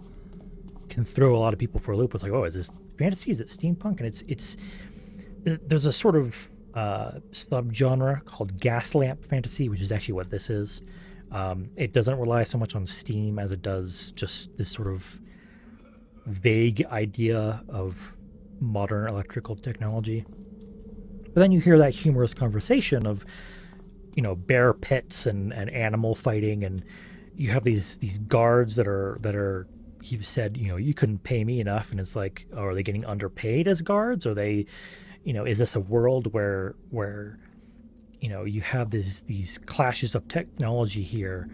can throw a lot of people for a loop. It's like, oh, is this fantasy? Is it steampunk? And there's a sort of subgenre called gas lamp fantasy, which is actually what this is. It doesn't rely so much on steam as it does just this sort of vague idea of modern electrical technology. But then you hear that humorous conversation of, you know, bear pits and animal fighting, and you have these guards that are he said, you know, you couldn't pay me enough, and it's like, oh, are they getting underpaid as guards? Are they, you know, is this a world where you know, you have these clashes of technology here,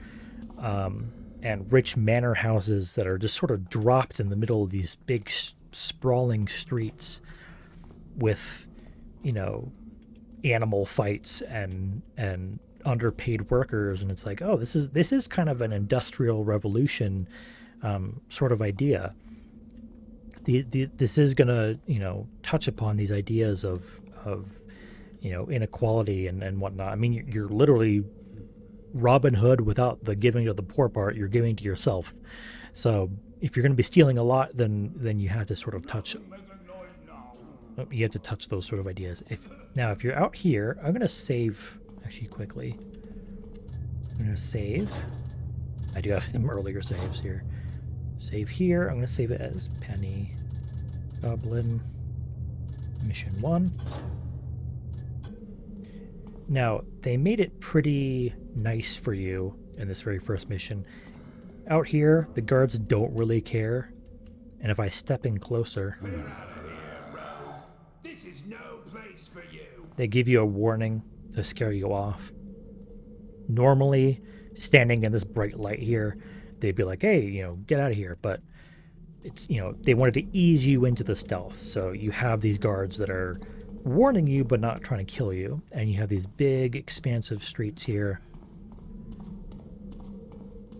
and rich manor houses that are just sort of dropped in the middle of these big sprawling streets with, you know, animal fights and underpaid workers, and it's like, oh, this is kind of an industrial revolution sort of idea. This is gonna, you know, touch upon these ideas of you know, inequality and whatnot. I mean, you're literally Robin Hood without the giving to the poor part. You're giving to yourself. So if you're going to be stealing a lot, then you have to sort of touch. You have to touch those sort of ideas. If you're out here, I'm going to save actually quickly. I'm going to save. I do have some earlier saves here. Save here. I'm going to save it as Penny Goblin Mission 1. Now, they made it pretty nice for you in this very first mission. Out here, the guards don't really care. And if I step in closer, This is no place for you. they give you a warning to scare you off. Normally, standing in this bright light here, they'd be like, hey, you know, get out of here. But it's, you know, they wanted to ease you into the stealth. So you have these guards that are warning you but not trying to kill you, and you have these big expansive streets here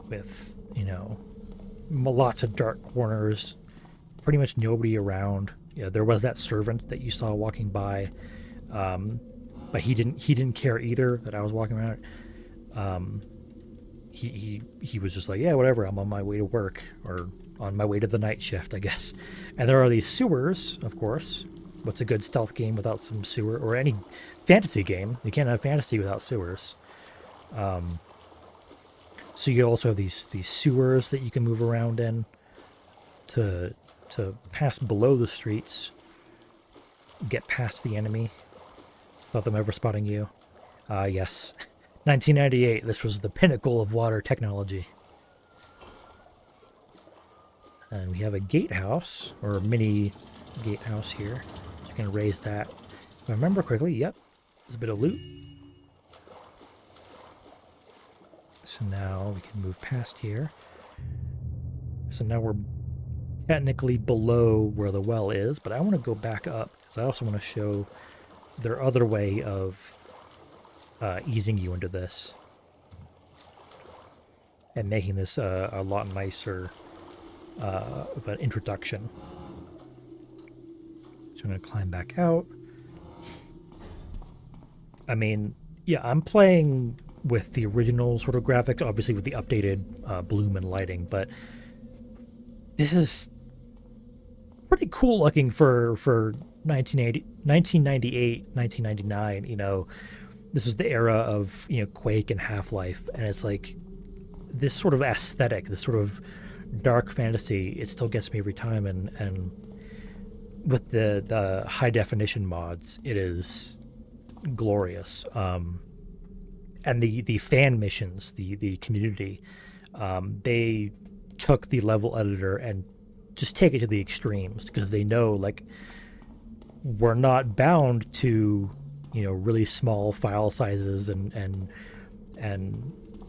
with, you know, lots of dark corners, pretty much nobody around. You know, there was that servant that you saw walking by, but he didn't care either that I was walking around. He was just like, yeah, whatever, I'm on my way to work, or on my way to the night shift, I guess. And there are these sewers, of course. What's a good stealth game without some sewer, or any fantasy game? You can't have fantasy without sewers. So you also have these sewers that you can move around in to pass below the streets, get past the enemy without them ever spotting you. Yes, 1998. This was the pinnacle of water technology. And we have a gatehouse, or a mini gatehouse here. So you can raise that. If I remember correctly, yep, there's a bit of loot. So now we can move past here. So now we're technically below where the well is, but I want to go back up because I also want to show their other way of easing you into this and making this a lot nicer of an introduction. So I'm going to climb back out. I mean, yeah, I'm playing with the original sort of graphics, obviously with the updated bloom and lighting, but this is pretty cool looking for 1998, 1999. You know, this was the era of, you know, Quake and Half-Life, and it's like this sort of aesthetic, this sort of dark fantasy, it still gets me every time, and with the high definition mods, it is glorious. And the fan missions, the community, they took the level editor and just take it to the extremes because they know, like, we're not bound to, you know, really small file sizes and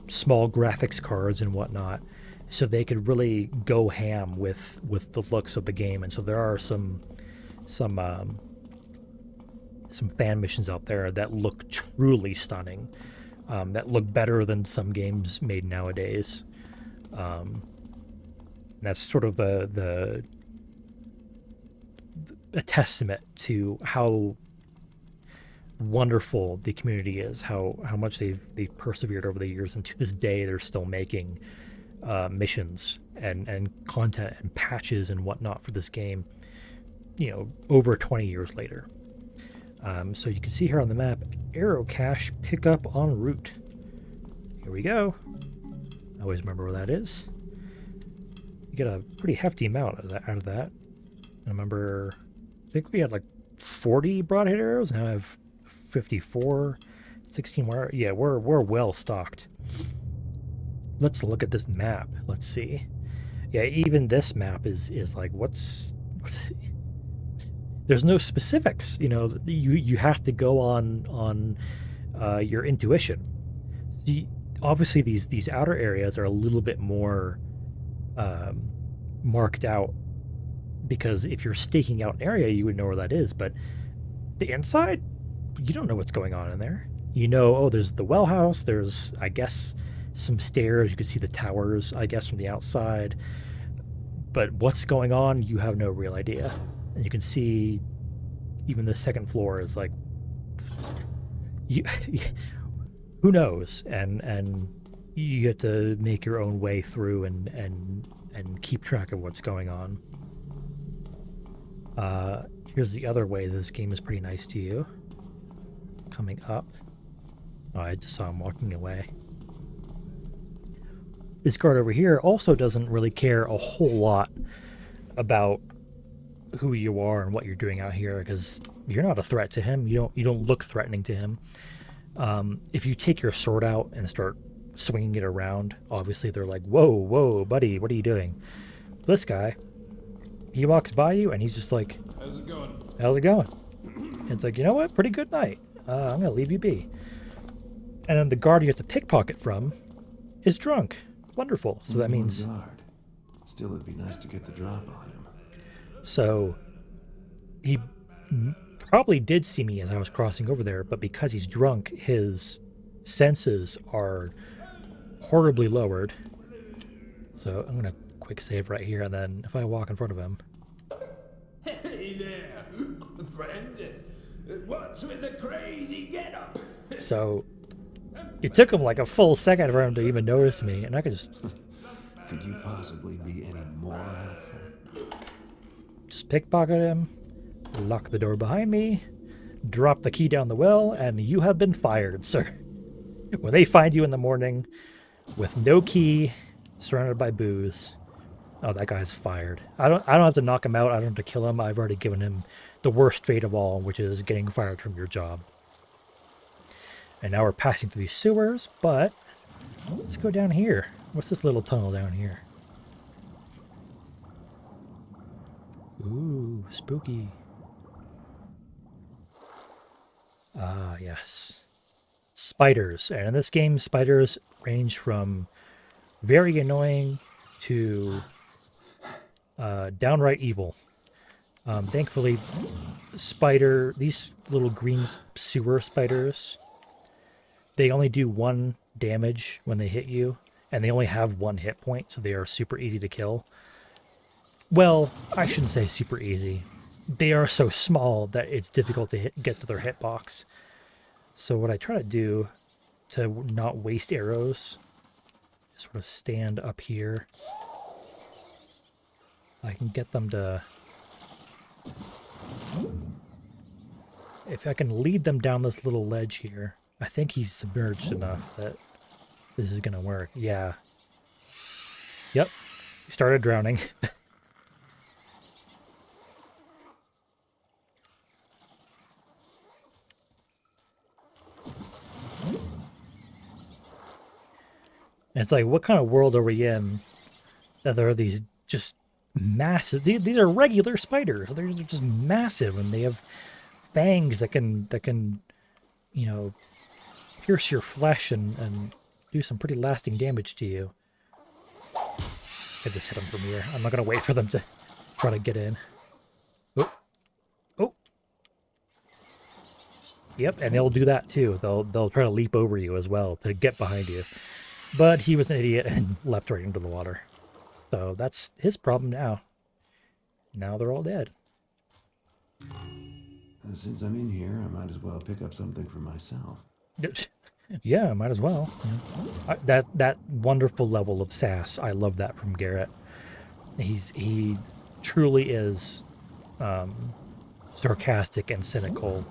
small graphics cards and whatnot, so they could really go ham with the looks of the game. And so there are some fan missions out there that look truly stunning, that look better than some games made nowadays. That's sort of a testament to how wonderful the community is, how much they've persevered over the years, and to this day they're still making missions and content and patches and whatnot for this game, you know, over 20 years later. So you can see here on the map, Arrow Cache pickup en route. Here we go. I always remember where that is. You get a pretty hefty amount out of that. I remember, I think we had like 40 broadhead arrows. Now I have 54, 16 wire. Yeah, we're well stocked. Let's look at this map. Let's see. Yeah, even this map is like, what's there's no specifics. You know, you have to go on your intuition. Obviously these outer areas are a little bit more marked out, because if you're staking out an area, you would know where that is. But the inside, you don't know what's going on in there. You know, oh, there's the well house. There's, I guess, some stairs. You can see the towers, I guess, from the outside. But what's going on, you have no real idea. And you can see even the second floor is like, who knows? And you get to make your own way through and keep track of what's going on. Here's the other way this game is pretty nice to you. Coming up. Oh, I just saw him walking away. This guard over here also doesn't really care a whole lot about who you are and what you're doing out here, because you're not a threat to him. You don't look threatening to him. If you take your sword out and start swinging it around, obviously they're like, whoa, buddy, what are you doing? This guy, he walks by you and he's just like, how's it going? And it's like, you know what? Pretty good night. I'm gonna leave you be. And then the guard you have to pickpocket from is drunk. Wonderful. So that means guard. Still, it'd be nice to get the drop on him. So he probably did see me as I was crossing over there, but because he's drunk, his senses are horribly lowered. So I'm gonna quick save right here, and then if I walk in front of him. Hey there, friend. What's with the crazy getup? So it took him like a full second for him to even notice me, and I could just Could you possibly be any more helpful? just pickpocket him, lock the door behind me, drop the key down the well, and you have been fired, sir. When they find you in the morning with no key, surrounded by booze, oh, that guy's fired. I don't have to knock him out. I don't have to kill him. I've already given him the worst fate of all, which is getting fired from your job. And now we're passing through these sewers, but let's go down here. What's this little tunnel down here? Ooh, spooky. Ah, yes. Spiders. And in this game, spiders range from very annoying to downright evil. Thankfully, these little green sewer spiders, they only do 1 damage when they hit you, and they only have 1 hit point, so they are super easy to kill. Well, I shouldn't say super easy. They are so small that it's difficult to get to their hitbox. So what I try to do to not waste arrows is sort of stand up here. I can get them to... If I can lead them down this little ledge here, I think he's submerged enough that this is going to work. Yeah. Yep. He started drowning. And it's like, what kind of world are we in that there are these just massive... These are regular spiders. They're just massive, and they have fangs that can, you know, pierce your flesh and do some pretty lasting damage to you. I just hit them from here. I'm not going to wait for them to try to get in. Oh. Oh. Yep, and they'll do that too. They'll try to leap over you as well to get behind you. But he was an idiot and leapt right into the water. So that's his problem now. Now they're all dead. Since I'm in here, I might as well pick up something for myself. Yeah, might as well. Yeah. That wonderful level of sass, I love that from Garrett. He truly is sarcastic and cynical.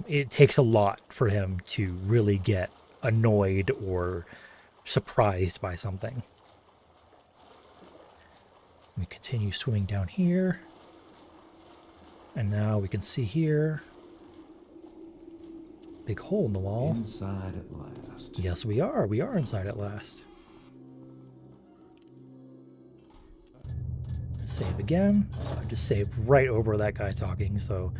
It takes a lot for him to really get annoyed or surprised by something. We continue swimming down here. And now we can see here. Big hole in the wall. Inside at last. Yes, we are. We are inside at last. Save again. I just saved right over that guy talking, so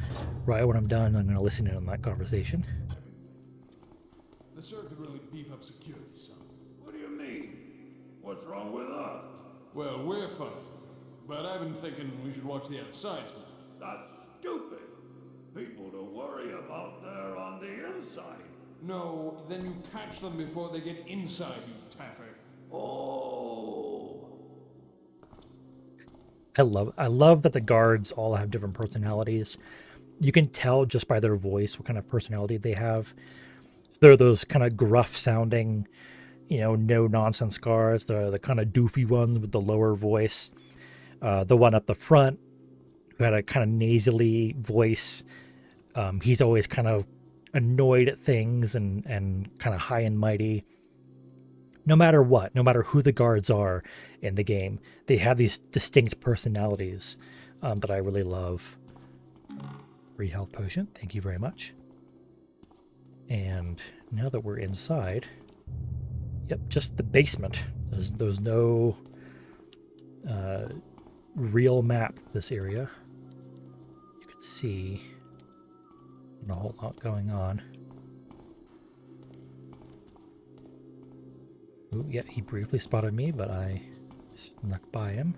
right when I'm done, I'm going to listen in on that conversation. The sir could really beef up security, son. What do you mean? What's wrong with us? Well, we're fine, but I've been thinking we should watch the outsides more. That's stupid. People to worry about there on the inside. No, then you catch them before they get inside, you taffer. Oh. I love that the guards all have different personalities. You can tell just by their voice what kind of personality they have. They're those kind of gruff sounding, you know, no nonsense guards. They're the kind of doofy ones with the lower voice. The one up the front who had a kind of nasally voice. He's always kind of annoyed at things and kind of high and mighty. No matter what, no matter who the guards are in the game, they have these distinct personalities that I really love. Free health potion, thank you very much. And now that we're inside, yep, just the basement. There's no real map of this area. You can see a whole lot going on. Ooh, yeah, he briefly spotted me, but I snuck by him.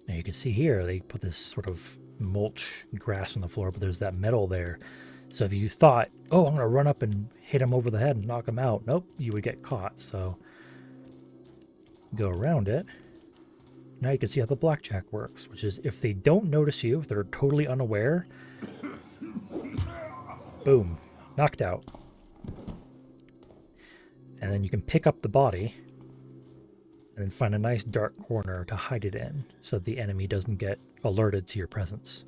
Now you can see here, they put this sort of mulch grass on the floor, but there's that metal there. So if you thought, oh, I'm going to run up and hit him over the head and knock him out, nope, you would get caught. So go around it. Now you can see how the blackjack works, which is if they don't notice you, if they're totally unaware, boom, knocked out. And then you can pick up the body and then find a nice dark corner to hide it in so that the enemy doesn't get alerted to your presence.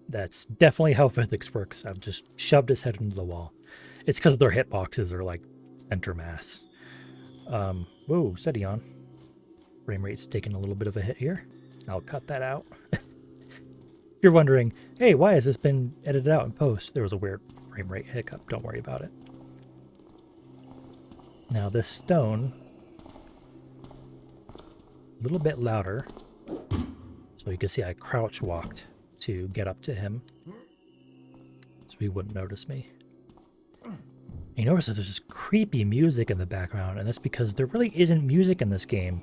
That's definitely how physics works. I've just shoved his head into the wall. It's because their hitboxes are like center mass. Whoa, steady on. Frame rate's taking a little bit of a hit here. I'll cut that out. If you're wondering, hey, why has this been edited out in post? There was a weird frame rate hiccup. Don't worry about it. Now this stone a little bit louder. So you can see I crouch walked to get up to him, so he wouldn't notice me. You notice that there's this creepy music in the background, and that's because there really isn't music in this game.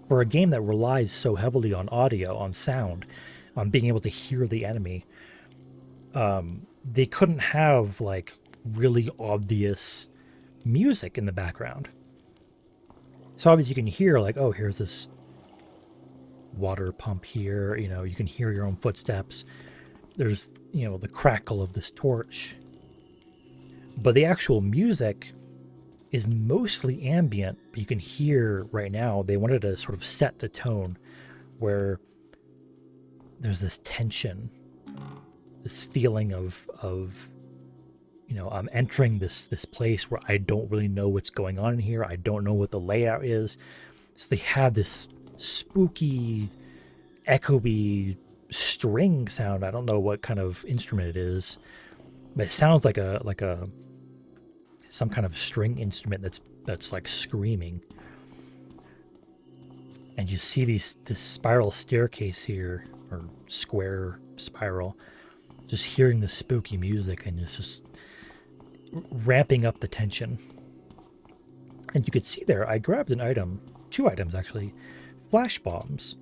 For a game that relies so heavily on audio, on sound, on being able to hear the enemy, they couldn't have like really obvious music in the background. So obviously you can hear like, oh, here's this water pump here, you know, you can hear your own footsteps. There's, you know, the crackle of this torch. But the actual music is mostly ambient, but you can hear right now they wanted to sort of set the tone where there's this tension, this feeling of you know, I'm entering this place where I don't really know what's going on in here. I don't know what the layout is. So they have this spooky, echoey string sound. I don't know what kind of instrument it is, but it sounds like some kind of string instrument that's like screaming. And you see this spiral staircase here, or square spiral, just hearing the spooky music, and it's just ramping up the tension. And you could see there, I grabbed an item, 2 items actually, flash bombs.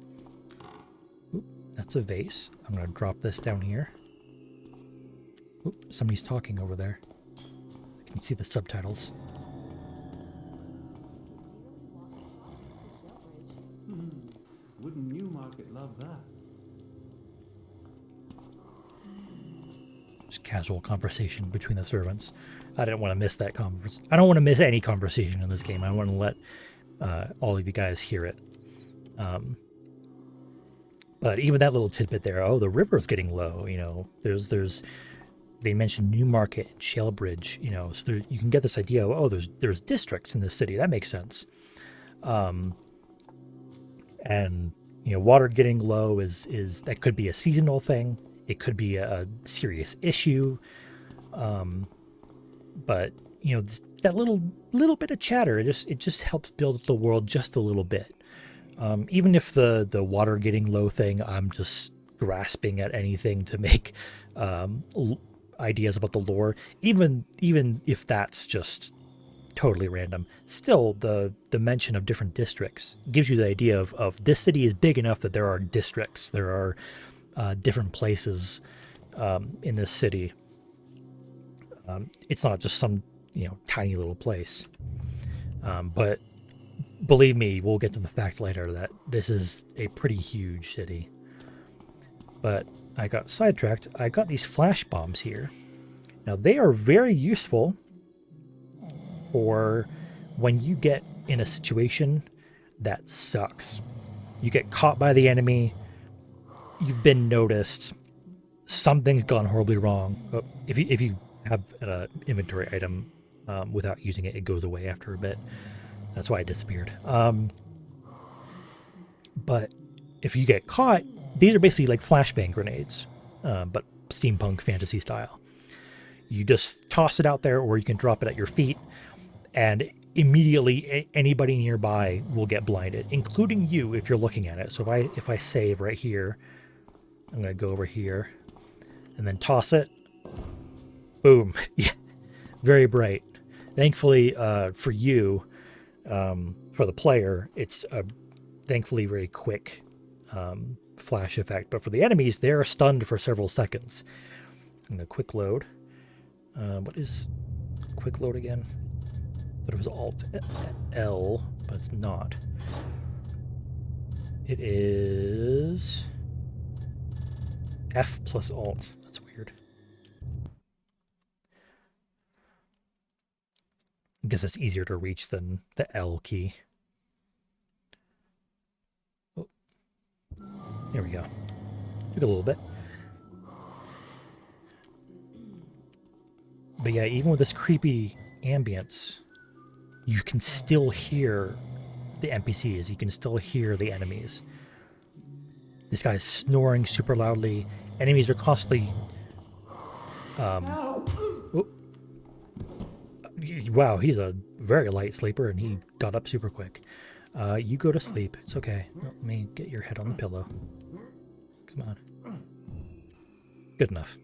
Oop, that's a vase. I'm gonna drop this down here. Oop, somebody's talking over there. You can see the subtitles. Wouldn't Newmarket love that? Just casual conversation between the servants. I didn't want to miss that conversation. I don't want to miss any conversation in this game. I want to let all of you guys hear it. But even that little tidbit there, oh, the river's getting low. You know, there's they mentioned Newmarket and Shalebridge. You know, so there, you can get this idea of, oh, there's districts in this city. That makes sense. And you know, water getting low is that could be a seasonal thing. It could be a serious issue. But you know, that little bit of chatter, it just helps build the world just a little bit. Even if the water getting low thing, I'm just grasping at anything to make ideas about the lore. Even if that's just totally random, still the mention of different districts gives you the idea of this city is big enough that there are districts. There are different places in this city. It's not just some, you know, tiny little place. But believe me, we'll get to the fact later that this is a pretty huge city. But I got sidetracked. I got these flash bombs here. Now they are very useful for when you get in a situation that sucks. You get caught by the enemy. You've been noticed. Something's gone horribly wrong. Oh, if you have an inventory item without using it, it goes away after a bit. That's why it disappeared. But if you get caught, these are basically like flashbang grenades, but steampunk fantasy style. You just toss it out there, or you can drop it at your feet, and immediately anybody nearby will get blinded, including you if you're looking at it. So if I save right here, I'm going to go over here and then toss it. Boom. Yeah, very bright. Thankfully for you, for the player, it's a thankfully very quick flash effect. But for the enemies, they're stunned for several seconds. I'm going to quick load. What is quick load again? But it was Alt L, but it's not. It is F plus Alt. That's weird. I guess it's easier to reach than the L key. Oh, there we go. Took a little bit. But yeah, even with this creepy ambience, you can still hear the NPCs. You can still hear the enemies. This guy's snoring super loudly. Enemies are constantly... wow, he's a very light sleeper, and he got up super quick. You go to sleep. It's okay. Let me get your head on the pillow. Come on. Good enough.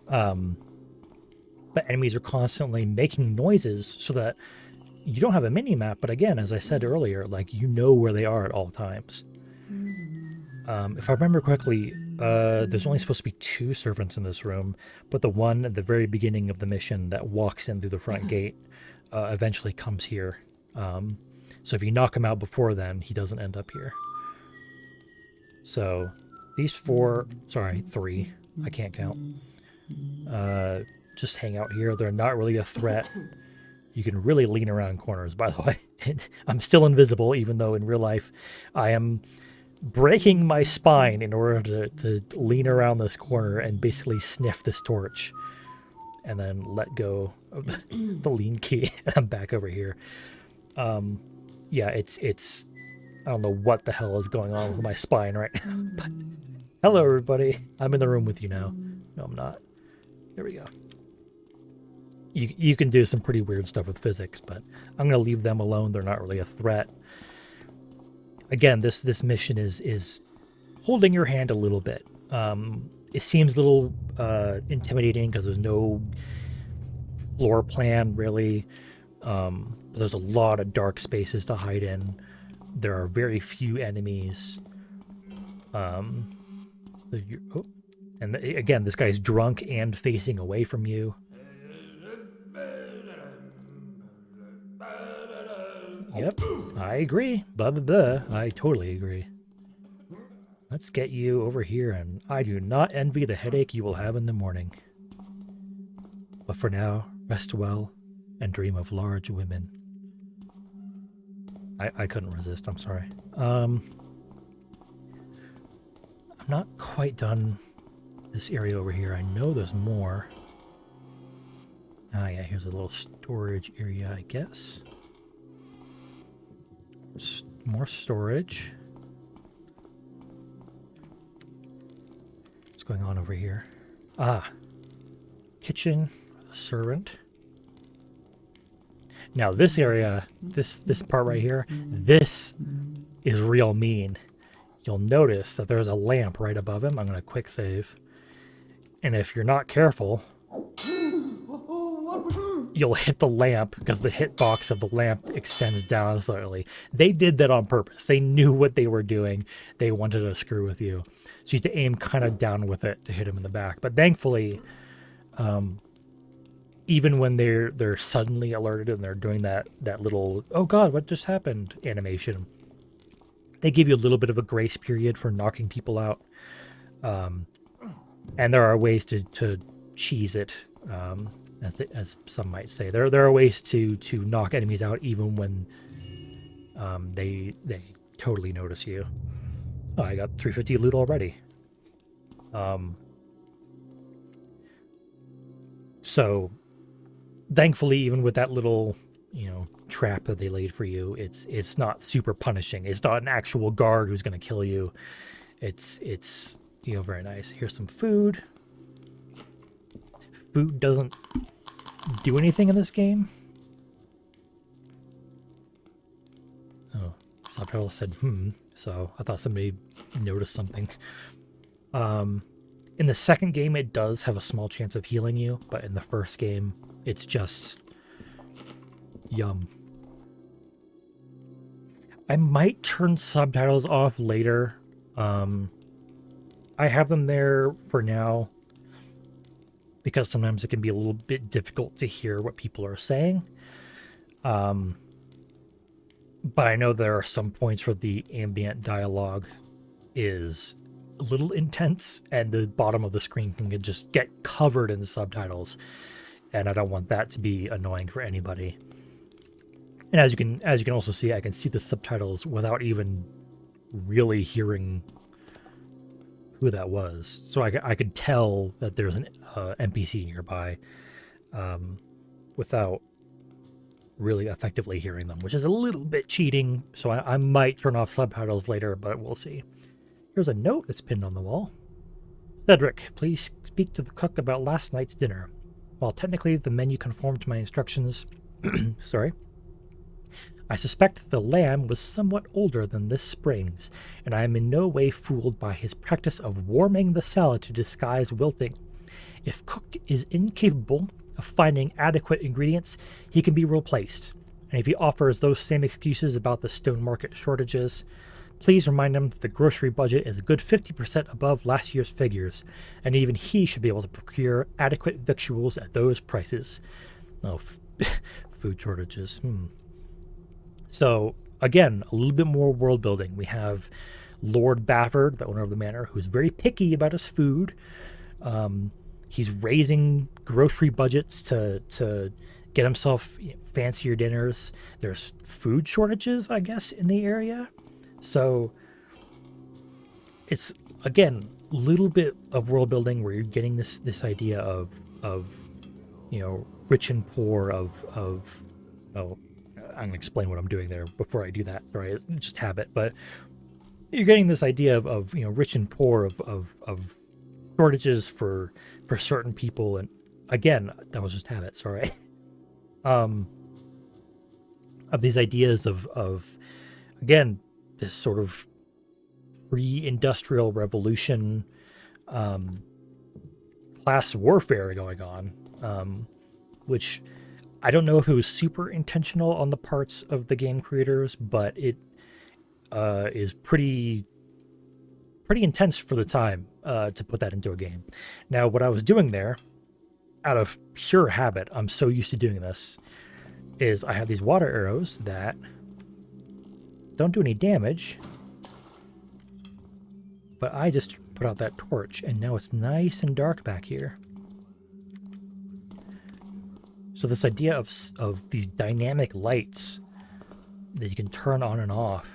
But enemies are constantly making noises so that you don't have a mini-map, but again, as I said earlier, like, you know where they are at all times. If I remember correctly, there's only supposed to be 2 servants in this room, but the one at the very beginning of the mission that walks in through the front gate eventually comes here. So if you knock him out before then, he doesn't end up here. So these 3, I can't count, just hang out here. They're not really a threat. You can really lean around corners, by the way. I'm still invisible, even though in real life I am breaking my spine in order to lean around this corner and basically sniff this torch and then let go of the lean key. And I'm back over here. Yeah, it's I don't know what the hell is going on with my spine right now. But hello, everybody. I'm in the room with you now. No, I'm not. There we go. You can do some pretty weird stuff with physics, but I'm going to leave them alone. They're not really a threat. Again, this mission is holding your hand a little bit. It seems a little intimidating because there's no floor plan, really. There's a lot of dark spaces to hide in. There are very few enemies. And again, this guy's drunk and facing away from you. Yep, I agree. Blah, blah, blah. I totally agree. Let's get you over here, and I do not envy the headache you will have in the morning. But for now, rest well and dream of large women. I couldn't resist, I'm sorry. I'm not quite done this area over here. I know there's more. Ah, yeah, here's a little storage area, I guess. More storage. What's going on over here? Ah, kitchen, servant. Now this area, this part right here, this is real mean. You'll notice that there's a lamp right above him. I'm going to quick save. And if you're not careful, you'll hit the lamp because the hitbox of the lamp extends down slightly. They did that on purpose. They knew what they were doing. They wanted to screw with you. So you have to aim kind of down with it to hit him in the back. But thankfully, even when they're suddenly alerted and they're doing that little, oh God, what just happened animation, they give you a little bit of a grace period for knocking people out. And there are ways to cheese it, as some might say. There are ways to knock enemies out even when they totally notice you. Oh, I got 350 loot already. So thankfully, even with that little, trap that they laid for you, it's not super punishing. It's not an actual guard who's going to kill you. It's very nice. Here's some food. Food doesn't do anything in this game. Oh, subtitle said so I thought somebody noticed something. In the second game, it does have a small chance of healing you, but in the first game, it's just yum. I might turn subtitles off later. I have them there for now because sometimes it can be a little bit difficult to hear what people are saying. But I know there are some points where the ambient dialogue is a little intense and the bottom of the screen can just get covered in subtitles. And I don't want that to be annoying for anybody. And as you can also see, I can see the subtitles without even really hearing who that was. So I could tell that there's an NPC nearby without really effectively hearing them, which is a little bit cheating. So I might turn off subtitles later, but we'll see. Here's a note that's pinned on the wall. Cedric, please speak to the cook about last night's dinner. While technically the menu conformed to my instructions, sorry, I suspect the lamb was somewhat older than this spring's, and I am in no way fooled by his practice of warming the salad to disguise wilting. If cook is incapable of finding adequate ingredients, he can be replaced. And if he offers those same excuses about the stone market shortages, please remind him that the grocery budget is a good 50% above last year's figures, and even he should be able to procure adequate victuals at those prices. Oh, food shortages. So, again, a little bit more world building. We have Lord Bafford, the owner of the manor, who's very picky about his food. He's raising grocery budgets to get himself fancier dinners. There's food shortages, I guess, in the area. So it's, again, a little bit of world building where you're getting this idea of rich and poor of I'm going to explain what I'm doing there before I do that. Sorry, it's just habit. But you're getting this idea of rich and poor of shortages for certain people. And again, that was just habit. Sorry. Of these ideas of again, this sort of pre-industrial revolution class warfare going on, which I don't know if it was super intentional on the parts of the game creators, but it is pretty intense for the time to put that into a game. Now, what I was doing there, out of pure habit, I'm so used to doing this, is I have these water arrows that don't do any damage, but I just put out that torch, and now it's nice and dark back here. So this idea of these dynamic lights that you can turn on and off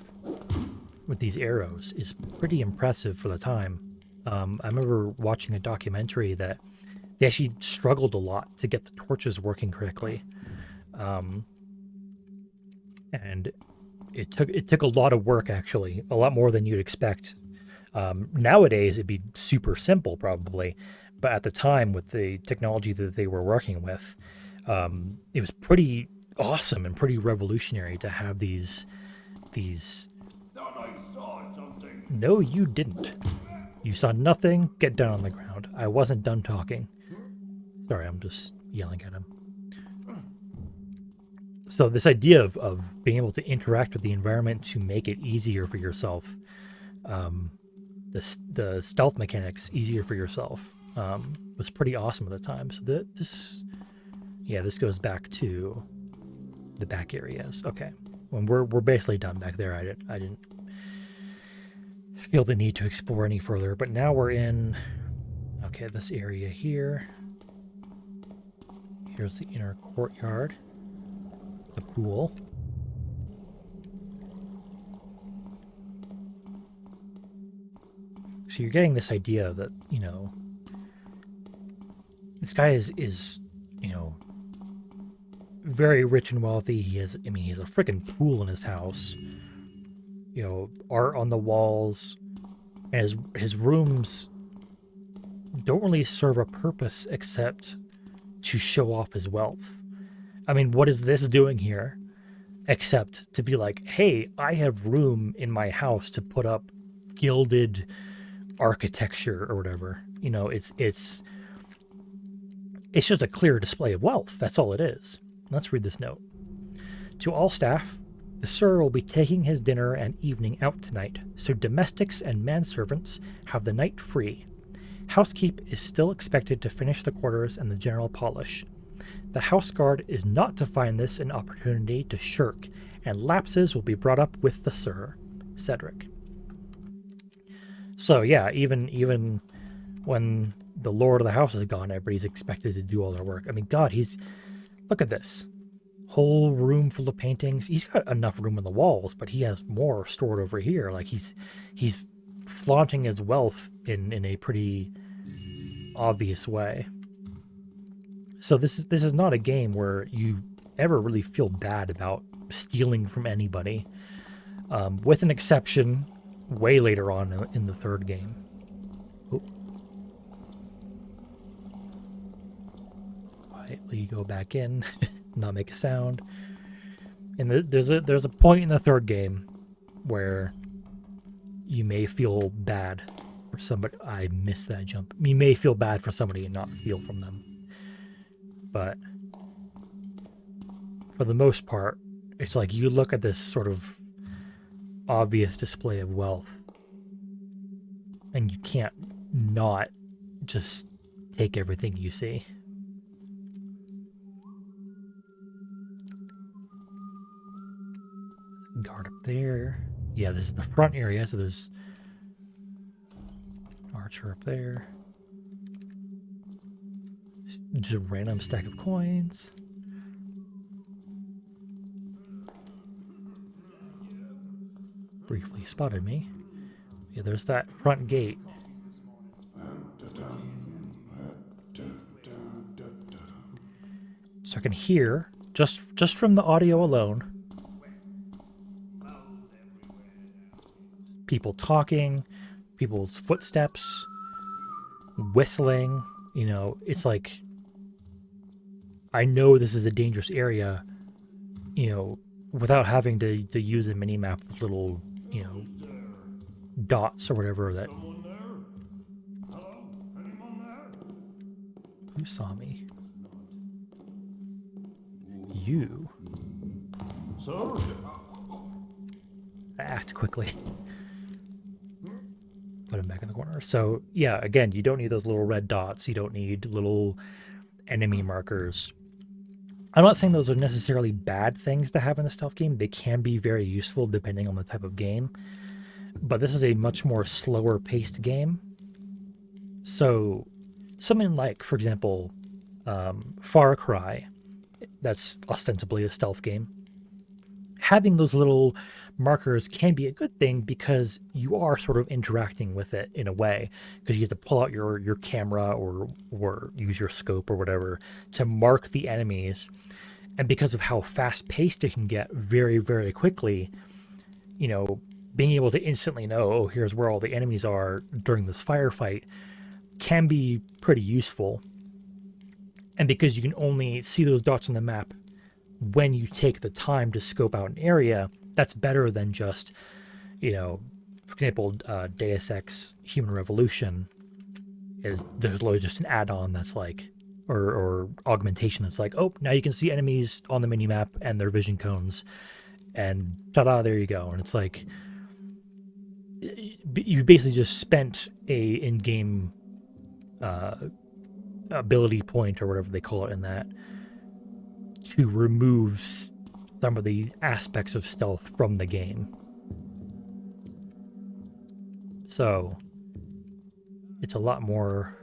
with these arrows is pretty impressive for the time. I remember watching a documentary that they actually struggled a lot to get the torches working correctly. And it took a lot of work, actually, a lot more than you'd expect. Nowadays, it'd be super simple, probably. But at the time, with the technology that they were working with, it was pretty awesome and pretty revolutionary to have these. Thought I saw something. No, you didn't. You saw nothing. Get down on the ground. I wasn't done talking. Sorry, I'm just yelling at him. So this idea of being able to interact with the environment to make it easier for yourself, the stealth mechanics easier for yourself, was pretty awesome at the time. So this goes back to the back areas. Okay, when we're basically done back there. I didn't feel the need to explore any further, but now we're in, okay, this area here. Here's the inner courtyard, the pool. So you're getting this idea that, this guy is very rich and wealthy. He has a freaking pool in his house. Art on the walls, and his rooms don't really serve a purpose except to show off his wealth. I mean, what is this doing here except to be like, hey, I have room in my house to put up gilded architecture or whatever. It's just a clear display of wealth. That's all it is. Let's read this note. To all staff, the sir will be taking his dinner and evening out tonight, so domestics and manservants have the night free. Housekeep is still expected to finish the quarters and the general polish. The house guard is not to find this an opportunity to shirk, and lapses will be brought up with the sir, Cedric. So yeah, even when the lord of the house is gone, everybody's expected to do all their work. I mean, God, look at this. Whole room full of paintings. He's got enough room on the walls, but he has more stored over here. Like he's flaunting his wealth in a pretty obvious way. So this is not a game where you ever really feel bad about stealing from anybody, with an exception way later on in the third game. Oop. Quietly go back in, not make a sound. And there's a point in the third game where you may feel bad for somebody. I missed that jump. You may feel bad for somebody and not feel from them. But for the most part, it's like you look at this sort of obvious display of wealth and you can't not just take everything you see. Guard up there. Yeah, this is the front area, so there's archer up there. Just a random stack of coins. Briefly spotted me. Yeah, there's that front gate. So I can hear, just from the audio alone, people talking, people's footsteps, whistling. You know, it's like, I know this is a dangerous area, you know, without having to use a mini-map with little, you know, dots or whatever that... Someone there? Hello? Anyone there? Who saw me? You. Sir? I act quickly. Put him back in the corner. So, yeah, again, you don't need those little red dots. You don't need little enemy markers. I'm not saying those are necessarily bad things to have in a stealth game. They can be very useful depending on the type of game. But this is a much more slower paced game. So, something like, for example, Far Cry, that's ostensibly a stealth game. Having those little markers can be a good thing because you are sort of interacting with it in a way, because you have to pull out your camera or use your scope or whatever to mark the enemies. And because of how fast paced it can get very, very quickly, you know, being able to instantly know, oh, here's where all the enemies are during this firefight can be pretty useful. And because you can only see those dots on the map when you take the time to scope out an area, that's better than just, you know, for example, Deus Ex Human Revolution there's literally just an add-on that's like, or augmentation that's like, oh, now you can see enemies on the minimap and their vision cones, and ta-da, there you go. And it's like, you basically just spent a in-game ability point or whatever they call it in that to remove some of the aspects of stealth from the game. So it's a lot more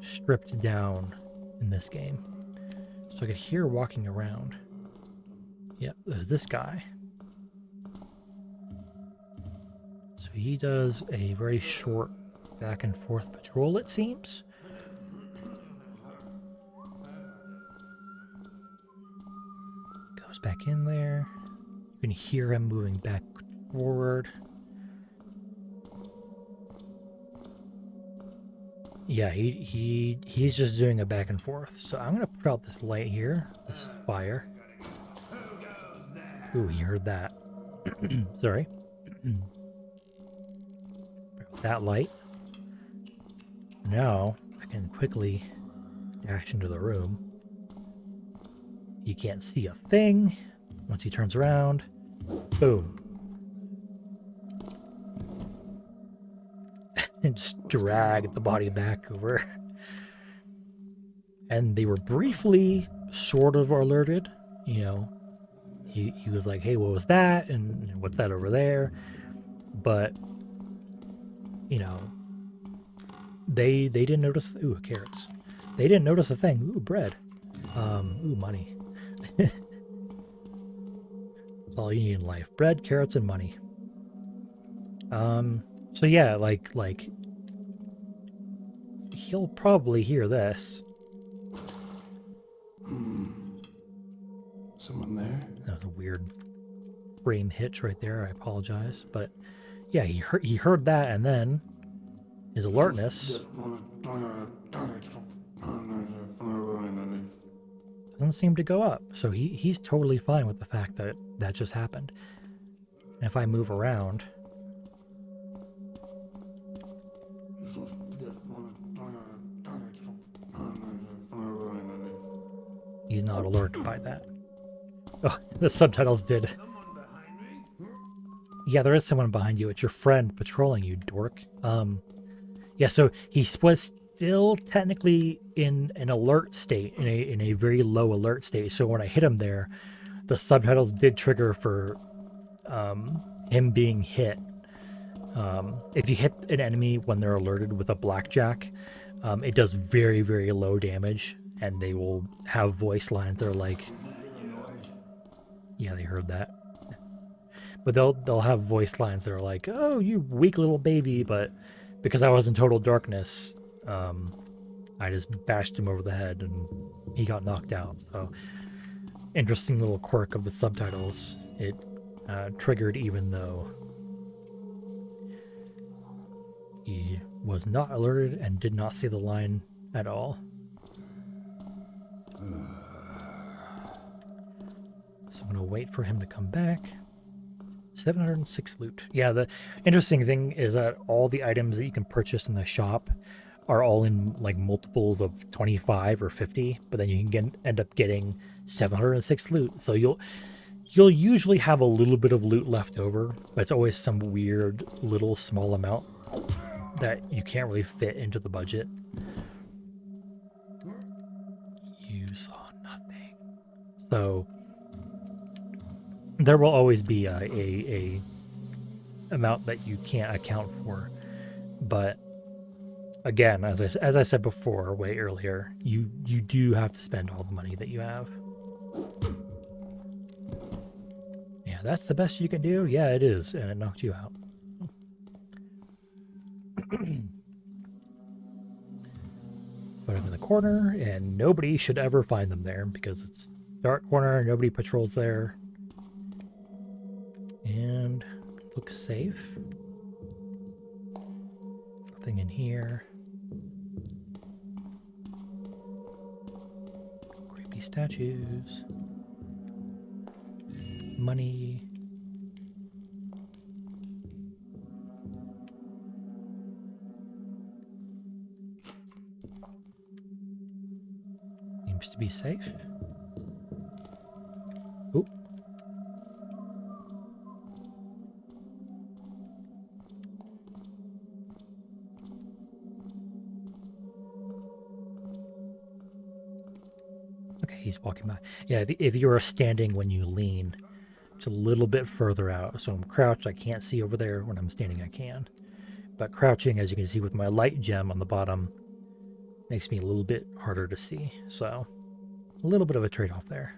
stripped down in this game. So I could hear walking around. Yep, there's this guy. So he does a very short back and forth patrol, it seems. Goes back in there. You can hear him moving back forward. Yeah, he's just doing a back and forth. So I'm gonna put out this light here, this fire. Ooh, he heard that. Sorry. That light. Now I can quickly dash into the room. He can't see a thing. Once he turns around, boom. And just drag the body back over. And they were briefly sort of alerted. You know, he was like, hey, what was that? And what's that over there? But, you know, they didn't notice. Ooh, carrots. They didn't notice a thing. Ooh, bread. Ooh, money. That's all you need in life. Bread, carrots, and money. So yeah, like he'll probably hear this. Someone there? That was a weird frame hitch right there. I apologize, but yeah, he heard that, and then his alertness. Doesn't doesn't seem to go up. So he's totally fine with the fact that that just happened. And if I move around, he's not alerted by that. Oh, the subtitles did. Yeah, there is someone behind you. It's your friend patrolling you, dork. Yeah, so he was still technically in an alert state, in a very low alert state. So when I hit him there, the subtitles did trigger for him being hit. If you hit an enemy when they're alerted with a blackjack, it does very, very low damage, and they will have voice lines that are like, yeah, they heard that. But they'll have voice lines that are like, "Oh, you weak little baby," but because I was in total darkness, I just bashed him over the head and he got knocked out. So, interesting little quirk of the subtitles. It triggered even though he was not alerted and did not see the line at all. So I'm going to wait for him to come back. 706 loot. Yeah, the interesting thing is that all the items that you can purchase in the shop are all in like multiples of 25 or 50, but then you can end up getting 706 loot. So you'll usually have a little bit of loot left over, but it's always some weird little small amount that you can't really fit into the budget. You saw nothing. So there will always be a amount that you can't account for, but again, as I said before, way earlier, you do have to spend all the money that you have. Yeah, that's the best you can do. Yeah, it is, and it knocked you out. Put them in the corner, and nobody should ever find them there because it's dark corner. Nobody patrols there. And looks safe. Nothing in here. Creepy statues. Money. Seems to be safe. Oop. Okay, he's walking by. Yeah, if you are standing when you lean, it's a little bit further out. So I'm crouched, I can't see over there. When I'm standing, I can. But crouching, as you can see with my light gem on the bottom, makes me a little bit harder to see. So a little bit of a trade-off there.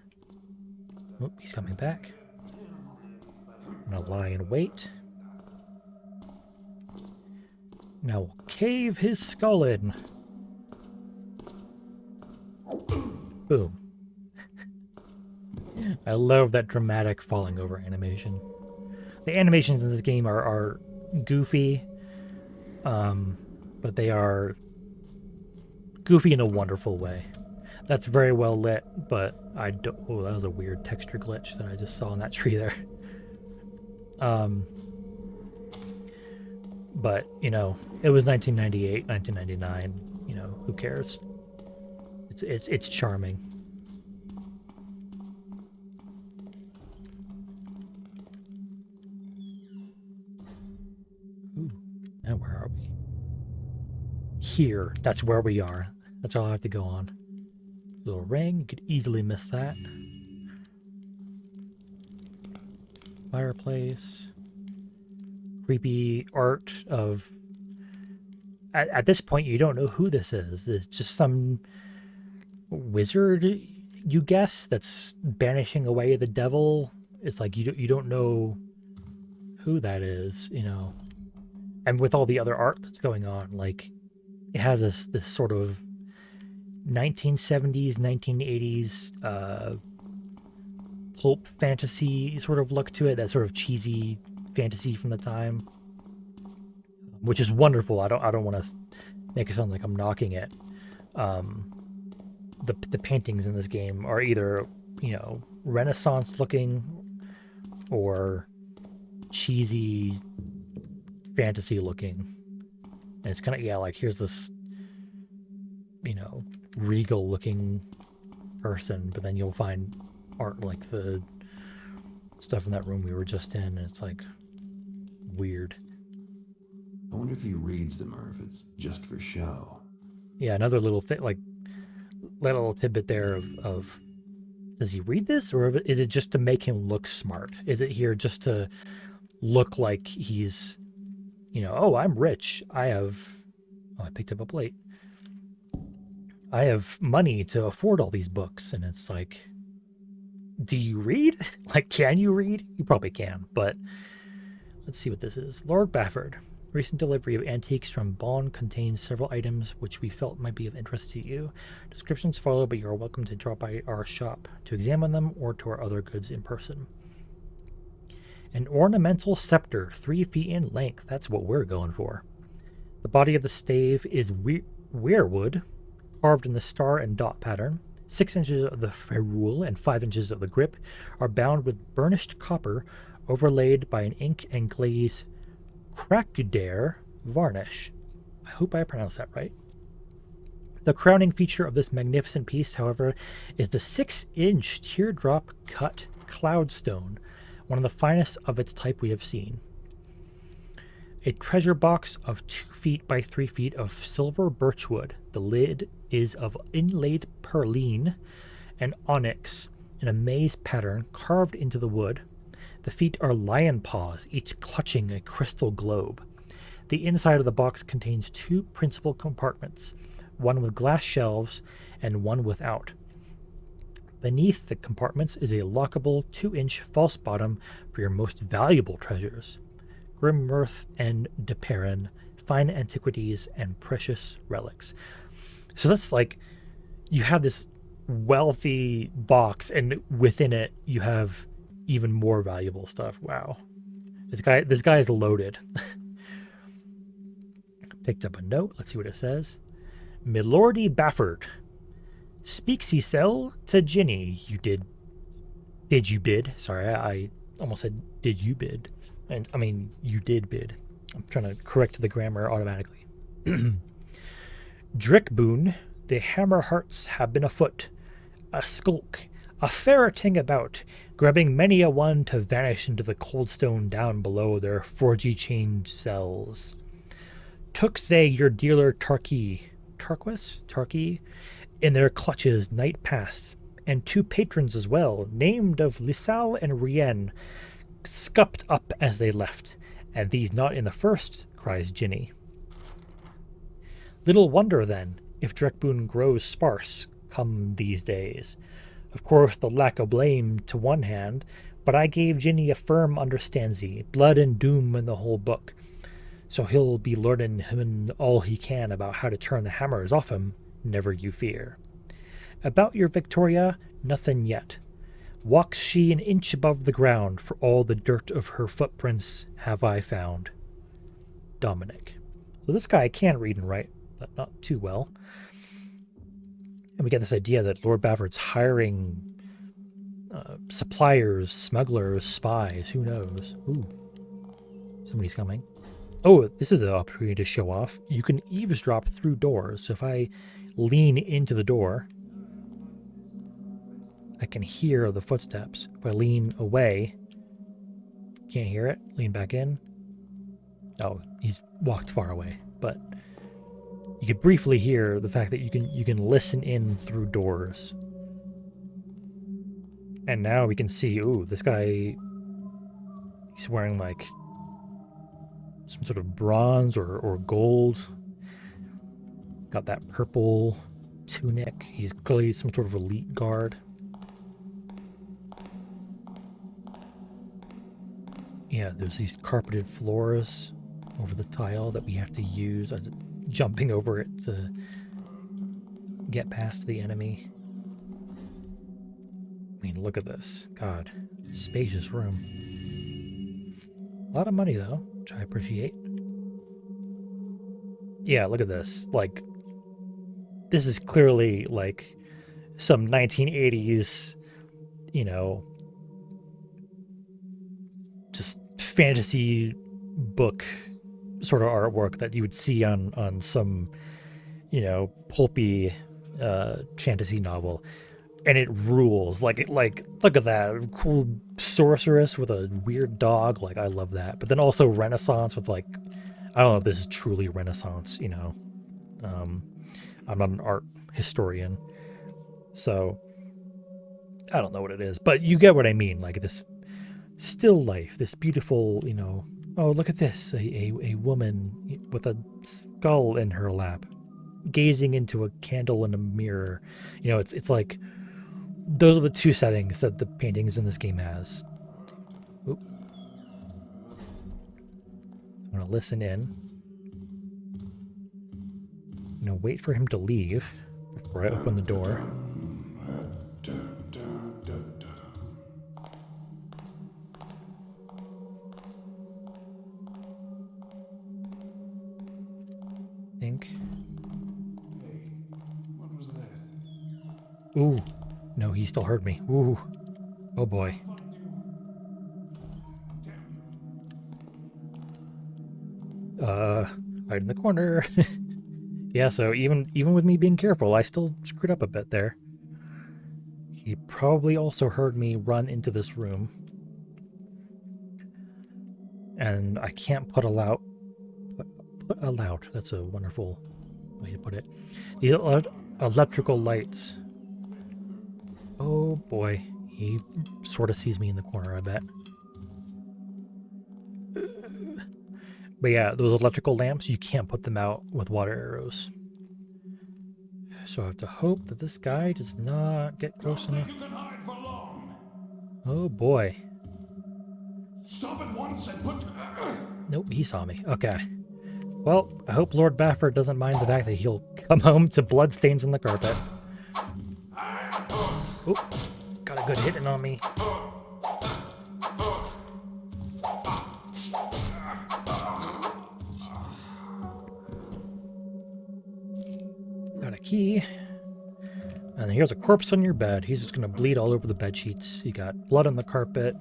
Oh, he's coming back. I'm gonna lie in wait. Now we'll cave his skull in. Boom. I love that dramatic falling over animation. The animations in this game are goofy, but they are goofy in a wonderful way. That's very well lit, but I don't... Oh, that was a weird texture glitch that I just saw in that tree there. But, you know, it was 1998, 1999. You know, who cares? It's charming. Ooh, now where are we? Here. That's where we are. That's all I have to go on. Little ring. You could easily miss that. Fireplace. Creepy art of... At this point, you don't know who this is. It's just some wizard, you guess, that's banishing away the devil. It's like you don't know who that is, you know. And with all the other art that's going on, like, it has this sort of 1970s, 1980s pulp fantasy sort of look to it, that sort of cheesy fantasy from the time, which is wonderful. I don't want to make it sound like I'm knocking it. the paintings in this game are either, Renaissance looking or cheesy fantasy looking. And it's kind of, like here's this, regal looking person, but then you'll find art like the stuff in that room we were just in, and it's like weird. I wonder if he reads them or if it's just for show. Yeah, another little thing, like little tidbit there of does he read this, or is it just to make him look smart? Is it here just to look like he's, oh, I'm rich. I picked up a plate. I have money to afford all these books. And it's like, do you read? Like, can you read? You probably can, but let's see what this is. Lord Bafford. Recent delivery of antiques from Bonn contains several items which we felt might be of interest to you. Descriptions follow, but you are welcome to drop by our shop to examine them or to our other goods in person. An ornamental scepter, 3 feet in length. That's what we're going for. The body of the stave is weirwood, carved in the star and dot pattern. 6 inches of the ferrule and 5 inches of the grip are bound with burnished copper, overlaid by an ink and glaze crackudere varnish. I hope I pronounced that right. The crowning feature of this magnificent piece, however, is the 6-inch teardrop cut cloudstone, one of the finest of its type we have seen. A treasure box of 2 feet by 3 feet of silver birchwood. The lid is of inlaid perline and onyx in a maze pattern carved into the wood. The feet are lion paws, each clutching a crystal globe. The inside of the box contains 2 principal compartments, one with glass shelves and one without. Beneath the compartments is a lockable 2-inch false bottom for your most valuable treasures. Grim mirth and deperin, fine antiquities, and precious relics. So that's like, you have this wealthy box, and within it you have even more valuable stuff. Wow. This guy is loaded. Picked up a note. Let's see what it says. Milordy Bafford. Speaks he sell to Ginny. Did you bid? Sorry, I almost said did you bid. And I mean, you did bid. I'm trying to correct the grammar automatically. Drickboon, the hammer hearts have been afoot, a skulk, a ferreting about, grabbing many a one to vanish into the cold stone down below their forgy chained cells. Tooks they your dealer Tarquis, in their clutches night past, and 2 patrons as well, named of Lisal and Rien, scupped up as they left, and these not in the first, cries Ginny. Little wonder, then, if Dreckboon grows sparse come these days. Of course, the lack of blame to one hand, but I gave Ginny a firm understandsy, blood and doom in the whole book, so he'll be learning him all he can about how to turn the hammers off him, never you fear. About your Victoria, nothing yet. Walks she an inch above the ground, for all the dirt of her footprints have I found. Dominic. So this guy can read and write, but not too well. And we get this idea that Lord Bafford's hiring suppliers, smugglers, spies, who knows. Ooh, somebody's coming. Oh, this is an opportunity to show off. You can eavesdrop through doors. So if I lean into the door, I can hear the footsteps. If I lean away, can't hear it. Lean back in. Oh, he's walked far away. But you could briefly hear the fact that you can listen in through doors. And now we can see, ooh, this guy, he's wearing like some sort of bronze or gold. Got that purple tunic. He's clearly some sort of elite guard. Yeah, there's these carpeted floors over the tile that we have to use, jumping over it to get past the enemy. I mean, look at this. God, spacious room. A lot of money, though, which I appreciate. Yeah, look at this. Like, this is clearly, like, some 1980s, you know, just fantasy book sort of artwork that you would see on some, you know, pulpy fantasy novel. And it rules. Like look at that cool sorceress with a weird dog. Like, I love that. But then also Renaissance with, like, I don't know if this is truly Renaissance, you know. I'm not an art historian, so I don't know what it is, but you get what I mean. Like, this still life, this beautiful, you know, oh, look at this, a woman with a skull in her lap, gazing into a candle in a mirror. You know, it's like, those are the two settings that the paintings in this game has. Oop. I'm gonna listen in. I'm gonna wait for him to leave before I open the door. Think. Hey, what was that? Ooh, no, he still heard me. Ooh, oh boy. Right in the corner. Yeah, so even with me being careful, I still screwed up a bit there. He probably also heard me run into this room. And I can't put aloud. Put aloud. That's a wonderful way to put it. These electrical lights. Oh boy, he sort of sees me in the corner, I bet. But yeah, those electrical lamps, you can't put them out with water arrows. So I have to hope that this guy does not get close enough. You can hide for long. Oh boy. Stop at once and put. Nope, he saw me. Okay. Well, I hope Lord Baffert doesn't mind the fact that he'll come home to bloodstains on the carpet. Oh, got a good hitting on me. Got a key. And here's a corpse on your bed. He's just gonna bleed all over the bed sheets. You got blood on the carpet.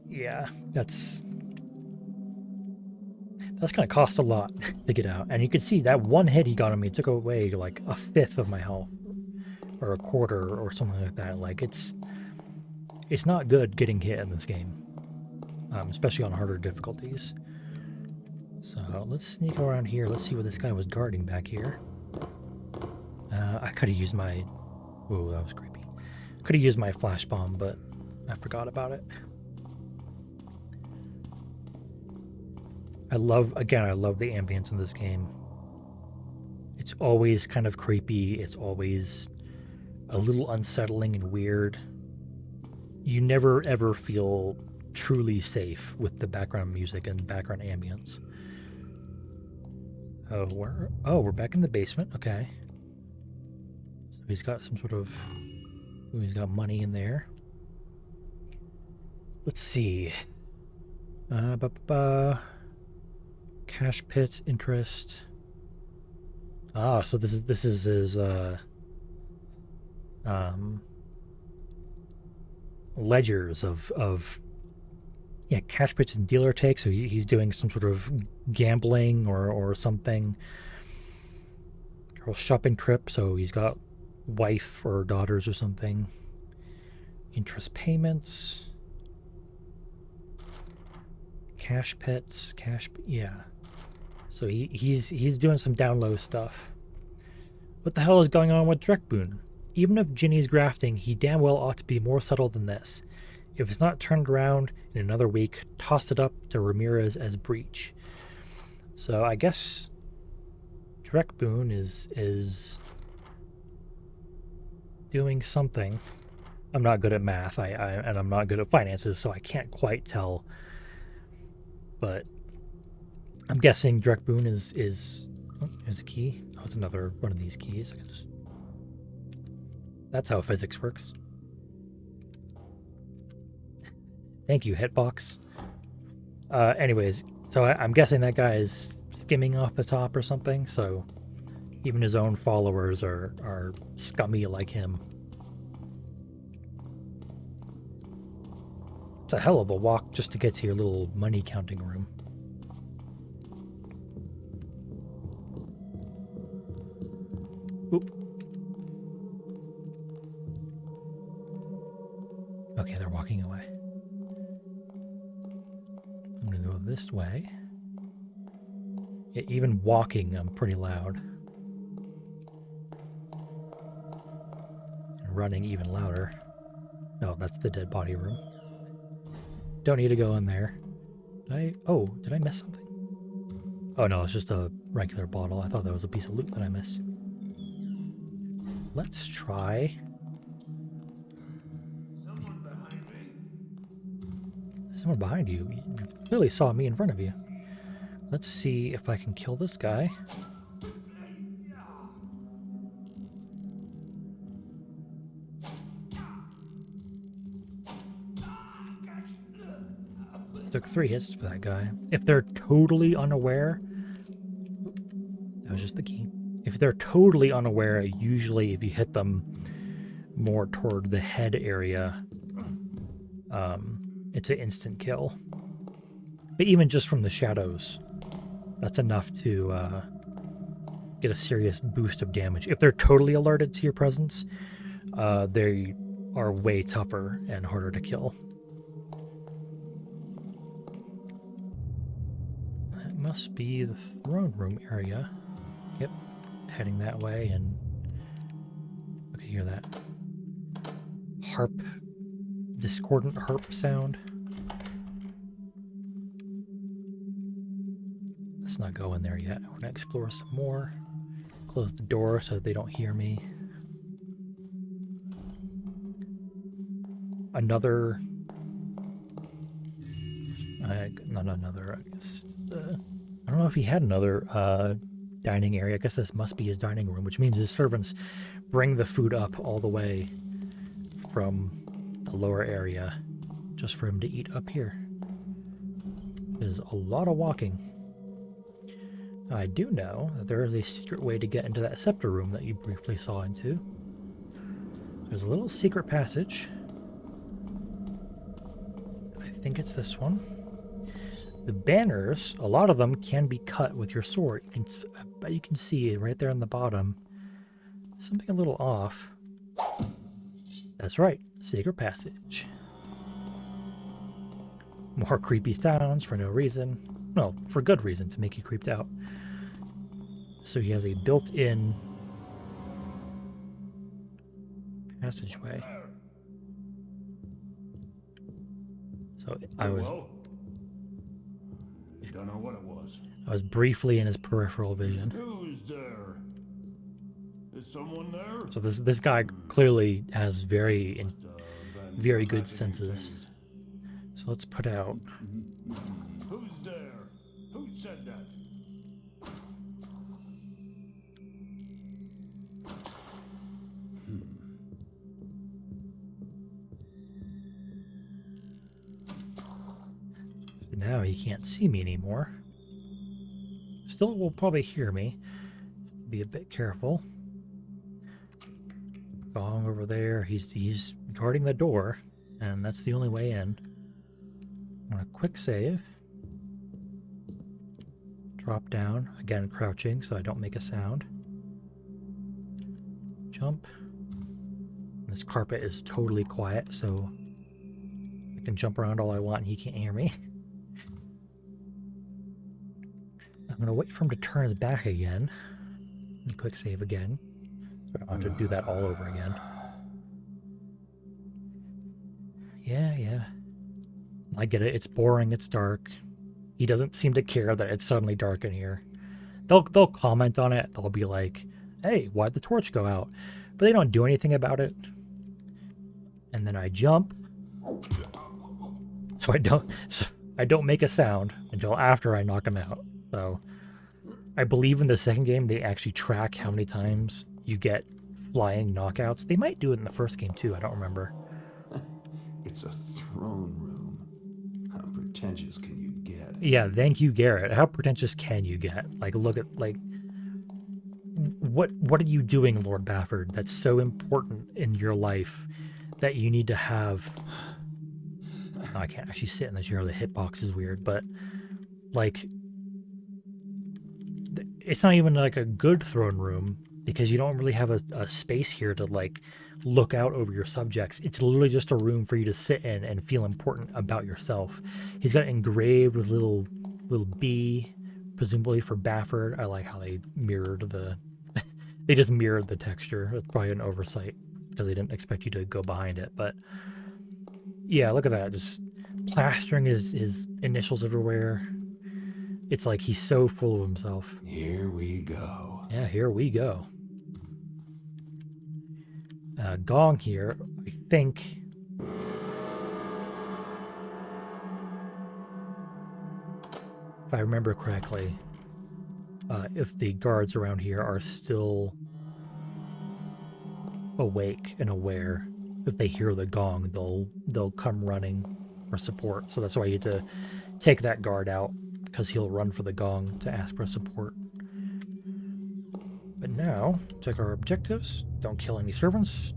Yeah, that's gonna cost a lot to get out. And you can see that one hit he got on me took away like a fifth of my health, or a quarter, or something like that. Like, it's not good getting hit in this game, especially on harder difficulties. So let's sneak around here. Let's see what this guy was guarding back here. I could have used my... Ooh, that was creepy. Could have used my flash bomb, but I forgot about it. I love the ambience in this game. It's always kind of creepy. It's always a little unsettling and weird. You never ever feel truly safe with the background music and background ambience. Oh, we're back in the basement. Okay. So he's got some sort of... Ooh, he's got money in there. Let's see. Cash pit, interest. Ah, so this is his ledgers of yeah, cash pits and dealer takes. So he's doing some sort of gambling or something. Or shopping trip, so he's got wife or daughters or something. Interest payments. Cash pits, yeah. So he's doing some down low stuff. What the hell is going on with Drekboon? Even if Ginny's grafting, he damn well ought to be more subtle than this. If it's not turned around in another week, toss it up to Ramirez as breach. So I guess Drekboon is doing something. I'm not good at math, and I'm not good at finances, so I can't quite tell. But I'm guessing Drekboon is oh, there's a key. Oh, it's another one of these keys. I can just... That's how physics works. Thank you, Hitbox. Anyways, so I'm guessing that guy is skimming off the top or something. So Even his own followers are scummy like him. It's a hell of a walk just to get to your little money counting room. Oop. Okay, they're walking away. I'm gonna go this way. Yeah, even walking, I'm pretty loud. And running, even louder. Oh, that's the dead body room. Don't need to go in there. Oh, did I miss something? Oh no, it's just a regular bottle. I thought that was a piece of loot that I missed. Let's try. Someone behind me? Someone behind you. You clearly saw me in front of you. Let's see if I can kill this guy. Took 3 hits for that guy. If they're totally unaware, that was just the key. If they're totally unaware, usually if you hit them more toward the head area, it's an instant kill. But even just from the shadows, that's enough to get a serious boost of damage. If they're totally alerted to your presence, they are way tougher and harder to kill. That must be the throne room area. Yep, heading that way, and I can hear that harp, discordant harp sound. Let's not go in there yet. I want to explore some more. Close the door so that they don't hear me. Another... not another, I guess. I don't know if he had another dining area. I guess this must be his dining room, which means his servants bring the food up all the way from the lower area just for him to eat up here. There's a lot of walking. I do know that there is a secret way to get into that scepter room that you briefly saw into. There's a little secret passage. I think it's this one. The banners, a lot of them can be cut with your sword. You can see it right there on the bottom. Something a little off. That's right, secret passage. More creepy sounds for no reason. Well, for good reason, to make you creeped out. So he has a built-in passageway. So I was Don't know what it was. I was briefly in his peripheral vision. Who's there? Is someone there? So this guy clearly has very good senses. So let's put out. Who's there? Who said that? Now he can't see me anymore. Still will probably hear me. Be a bit careful. Gong over there. He's guarding the door, and that's the only way in. I'm gonna quick save. Drop down, again crouching so I don't make a sound. Jump. This carpet is totally quiet, so I can jump around all I want and he can't hear me. I'm gonna wait for him to turn his back again. And quick save again. So I don't have to do that all over again. Yeah. I get it. It's boring. It's dark. He doesn't seem to care that it's suddenly dark in here. They'll comment on it. They'll be like, "Hey, why'd the torch go out?" But they don't do anything about it. And then I jump, so I don't make a sound until after I knock him out. So I believe in the second game they actually track how many times you get flying knockouts. They might do it in the first game too. I don't remember. It's a throne room. How pretentious can you get? Yeah, thank you, Garrett. How pretentious can you get? Like, look at, like, what are you doing, Lord Bafford, that's so important in your life that you need to have... No, I can't actually sit in the chair. The hitbox is weird, but like, it's not even like a good throne room because you don't really have a space here to like look out over your subjects. It's literally just a room for you to sit in and feel important about yourself. He's got it engraved with little B, presumably for Bafford. I like how they mirrored the they just mirrored the texture. It's probably an oversight because they didn't expect you to go behind it, but yeah, look at that. Just plastering his initials everywhere. It's like he's so full of himself. Here we go. Yeah, here we go. Gong here, I think. If I remember correctly, if the guards around here are still awake and aware, if they hear the gong, they'll come running for support. So that's why you had to take that guard out, because he'll run for the gong to ask for support. But now, check our objectives. Don't kill any servants,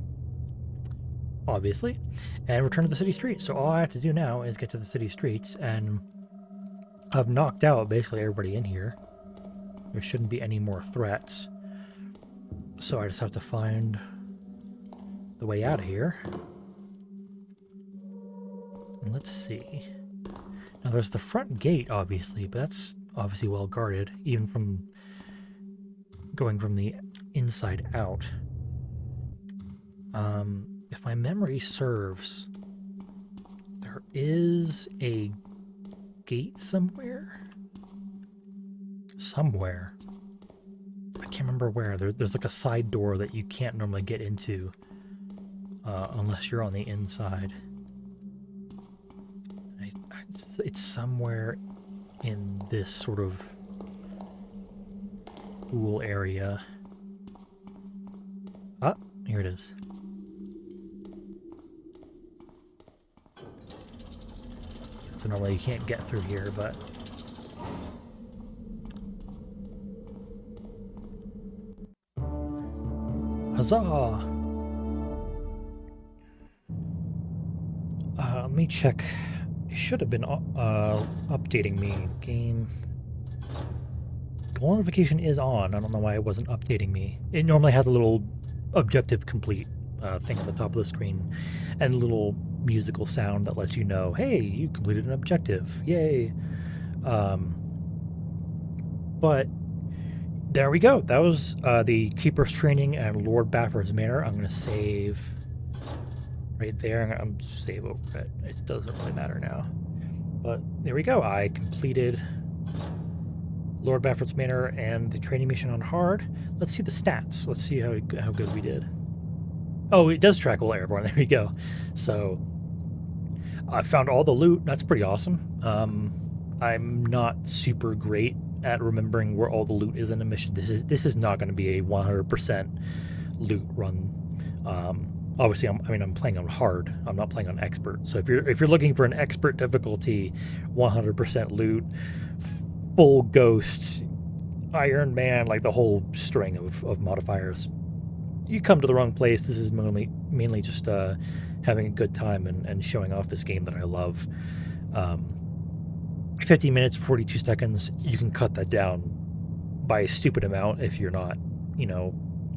obviously, and return to the city streets. So all I have to do now is get to the city streets, and I've knocked out basically everybody in here. There shouldn't be any more threats. So I just have to find the way out of here. And let's see. Now there's the front gate, obviously, but that's obviously well guarded, even from going from the inside out. If my memory serves, there is a gate somewhere. Somewhere. I can't remember where. There's like a side door that you can't normally get into unless you're on the inside. It's somewhere in this sort of pool area. Ah, here it is. So normally you can't get through here, but... Huzzah! Let me check. It should have been updating me. Game. Goal notification is on. I don't know why it wasn't updating me. It normally has a little objective complete thing at the top of the screen and a little musical sound that lets you know, hey, you completed an objective. Yay. But there we go. That was the Keeper's Training and Lord Bafford's Manor. I'm going to save right there. I'm save over it. It doesn't really matter now. But there we go. I completed Lord Bafford's Manor and the training mission on Hoard. Let's see the stats. Let's see how good we did. Oh, it does track all airborne. There we go. So I found all the loot. That's pretty awesome. I'm not super great at remembering where all the loot is in a mission. This is not going to be a 100% loot run. Obviously, I'm playing on hard. I'm not playing on expert. So if you're looking for an expert difficulty, 100% loot, full ghosts, Iron Man, like the whole string of modifiers, you come to the wrong place. This is mainly just having a good time and showing off this game that I love. 50 minutes, 42 seconds. You can cut that down by a stupid amount if you're not,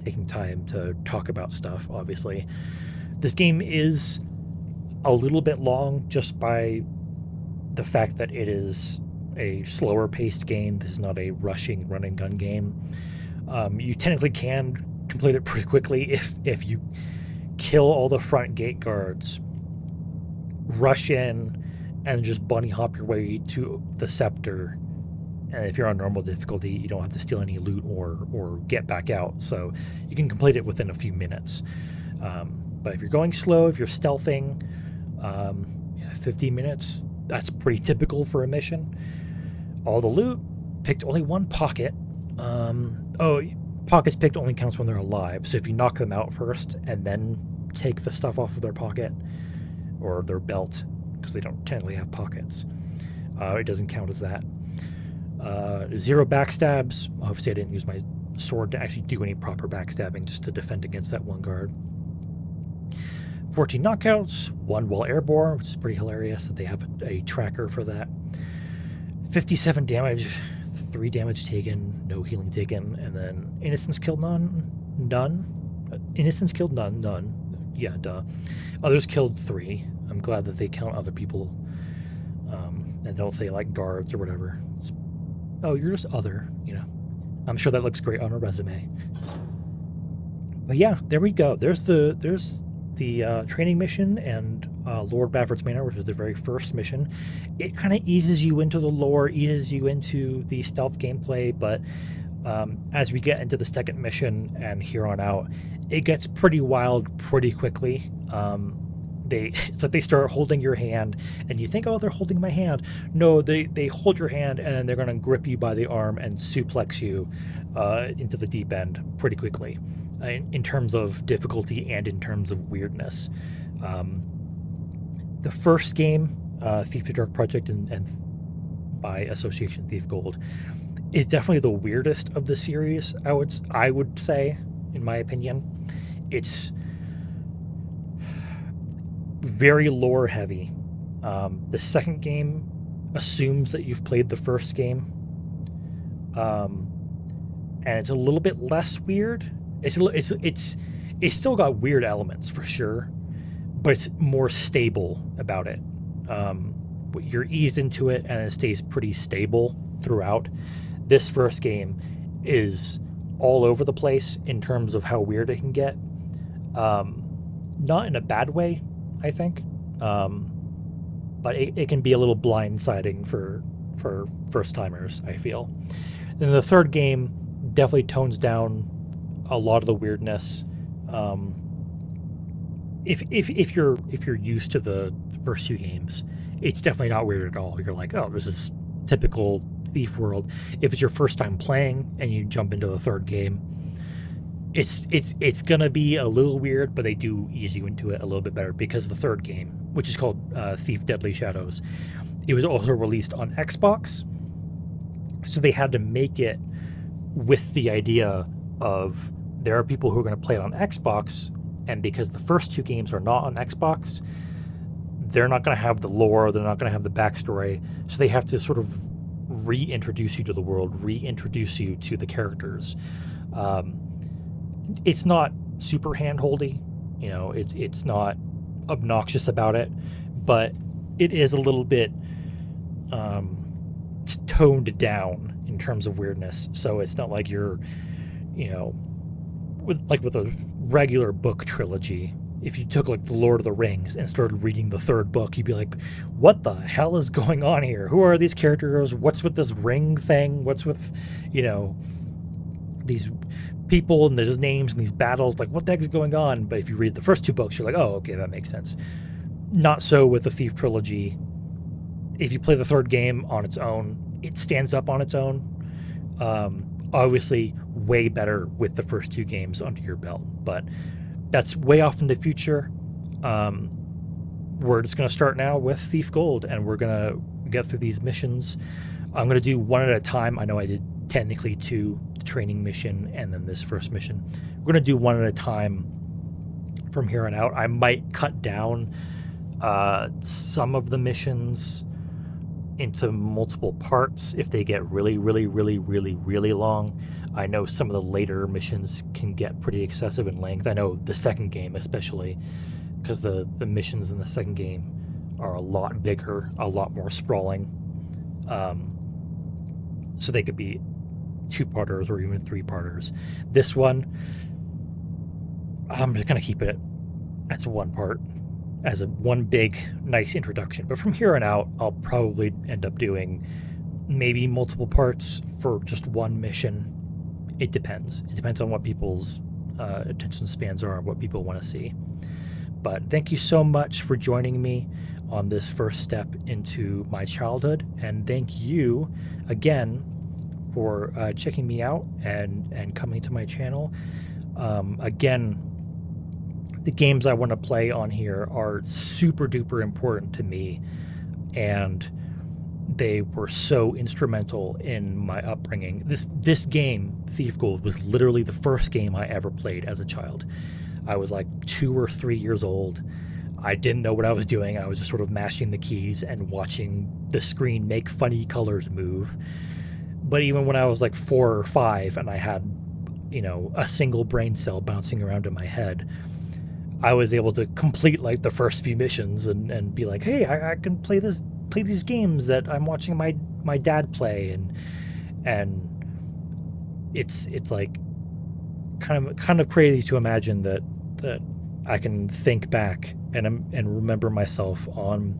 taking time to talk about stuff, obviously. This game is a little bit long just by the fact that it is a slower paced game. This is not a rushing run and gun game. You technically can complete it pretty quickly if you kill all the front gate guards, rush in, and just bunny hop your way to the scepter. And if you're on normal difficulty, you don't have to steal any loot or get back out. So you can complete it within a few minutes. But if you're going slow, if you're stealthing, 50 minutes, that's pretty typical for a mission. All the loot, picked only one pocket. Pockets picked only counts when they're alive. So if you knock them out first and then take the stuff off of their pocket or their belt, because they don't technically have pockets, it doesn't count as that. 0 backstabs. Obviously, I didn't use my sword to actually do any proper backstabbing, just to defend against that one guard. 14 knockouts, 1 while airborne, which is pretty hilarious that they have a tracker for that. 57 damage, 3 damage taken, no healing taken, and then innocents killed none. Innocents killed none. Yeah, duh. Others killed 3. I'm glad that they count other people, and don't say like guards or whatever. Oh, you're just other, you know. I'm sure that looks great on a resume. But yeah, there we go. There's the training mission and Lord Baffert's Manor, which is the very first mission. It kind of eases you into the lore, eases you into the stealth gameplay, but as we get into the second mission and here on out, it gets pretty wild pretty quickly. It's like they start holding your hand, and you think, oh, they're holding my hand. No, they hold your hand, and then they're going to grip you by the arm and suplex you into the deep end pretty quickly, in terms of difficulty and in terms of weirdness. The first game, Thief the Dark Project and by association Thief Gold, is definitely the weirdest of the series. I would say, in my opinion, it's very lore heavy. The second game assumes that you've played the first game, and it's a little bit less weird. It's still got weird elements for sure, but it's more stable about it. You're eased into it, and it stays pretty stable throughout. This first game is all over the place in terms of how weird it can get. Not in a bad way, I think, but it can be a little blindsiding for first-timers, I feel. And the third game definitely tones down a lot of the weirdness. If you're used to the first 2 games, it's definitely not weird at all. You're like, oh, this is typical Thief world. If it's your first time playing and you jump into the third game, it's gonna be a little weird, but they do ease you into it a little bit better, because the third game, which is called Thief Deadly Shadows, it was also released on Xbox, so they had to make it with the idea of there are people who are going to play it on Xbox, and because the first 2 games are not on Xbox, they're not going to have the lore, they're not going to have the backstory, so they have to sort of reintroduce you to the world, reintroduce you to the characters. It's not super hand-holdy, you know, it's not obnoxious about it, but it is a little bit toned down in terms of weirdness. So it's not like you're, you know, with a regular book trilogy. If you took like the Lord of the Rings and started reading the third book, you'd be like, what the hell is going on here? Who are these characters? What's with this ring thing? What's with, you know, these people and there's names and these battles? Like, what the heck is going on? But if you read the first 2 books, you're like, oh, okay, that makes sense. Not so with the Thief trilogy. If you play the third game on its own, it stands up on its own. Obviously, way better with the first 2 games under your belt, but that's way off in the future. We're just going to start now with Thief Gold, and we're going to get through these missions. I'm going to do one at a time. I know I did technically 2, the training mission and then this first mission. We're going to do one at a time from here on out. I might cut down some of the missions into multiple parts if they get really, really, really, really, really long. I know some of the later missions can get pretty excessive in length. I know the second game especially, because the missions in the second game are a lot bigger, a lot more sprawling. So they could be 2-parters or even 3-parters. This one, I'm just going to keep it as 1 part, as one big, nice introduction. But from here on out, I'll probably end up doing maybe multiple parts for just one mission. It depends. It depends on what people's attention spans are, what people want to see. But thank you so much for joining me on this first step into my childhood. And thank you again for checking me out and coming to my channel. Again, the games I want to play on here are super duper important to me, and they were so instrumental in my upbringing. This game, Thief Gold, was literally the first game I ever played as a child. I was like 2 or 3 years old. I didn't know what I was doing. I was just sort of mashing the keys and watching the screen make funny colors move. But even when I was like 4 or 5 and I had, a single brain cell bouncing around in my head, I was able to complete like the first few missions and be like, hey, I can play these games that I'm watching my dad play, and it's like kind of crazy to imagine that I can think back and remember myself on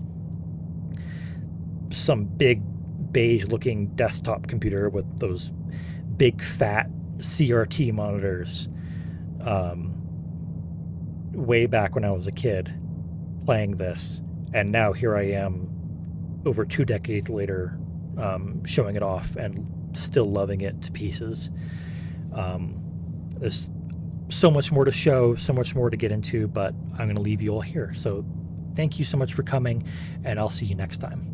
some big beige looking desktop computer with those big fat CRT monitors way back when I was a kid playing this, and now here I am over 2 decades later, showing it off and still loving it to pieces. There's so much more to show, so much more to get into, but I'm going to leave you all here. So thank you so much for coming, and I'll see you next time.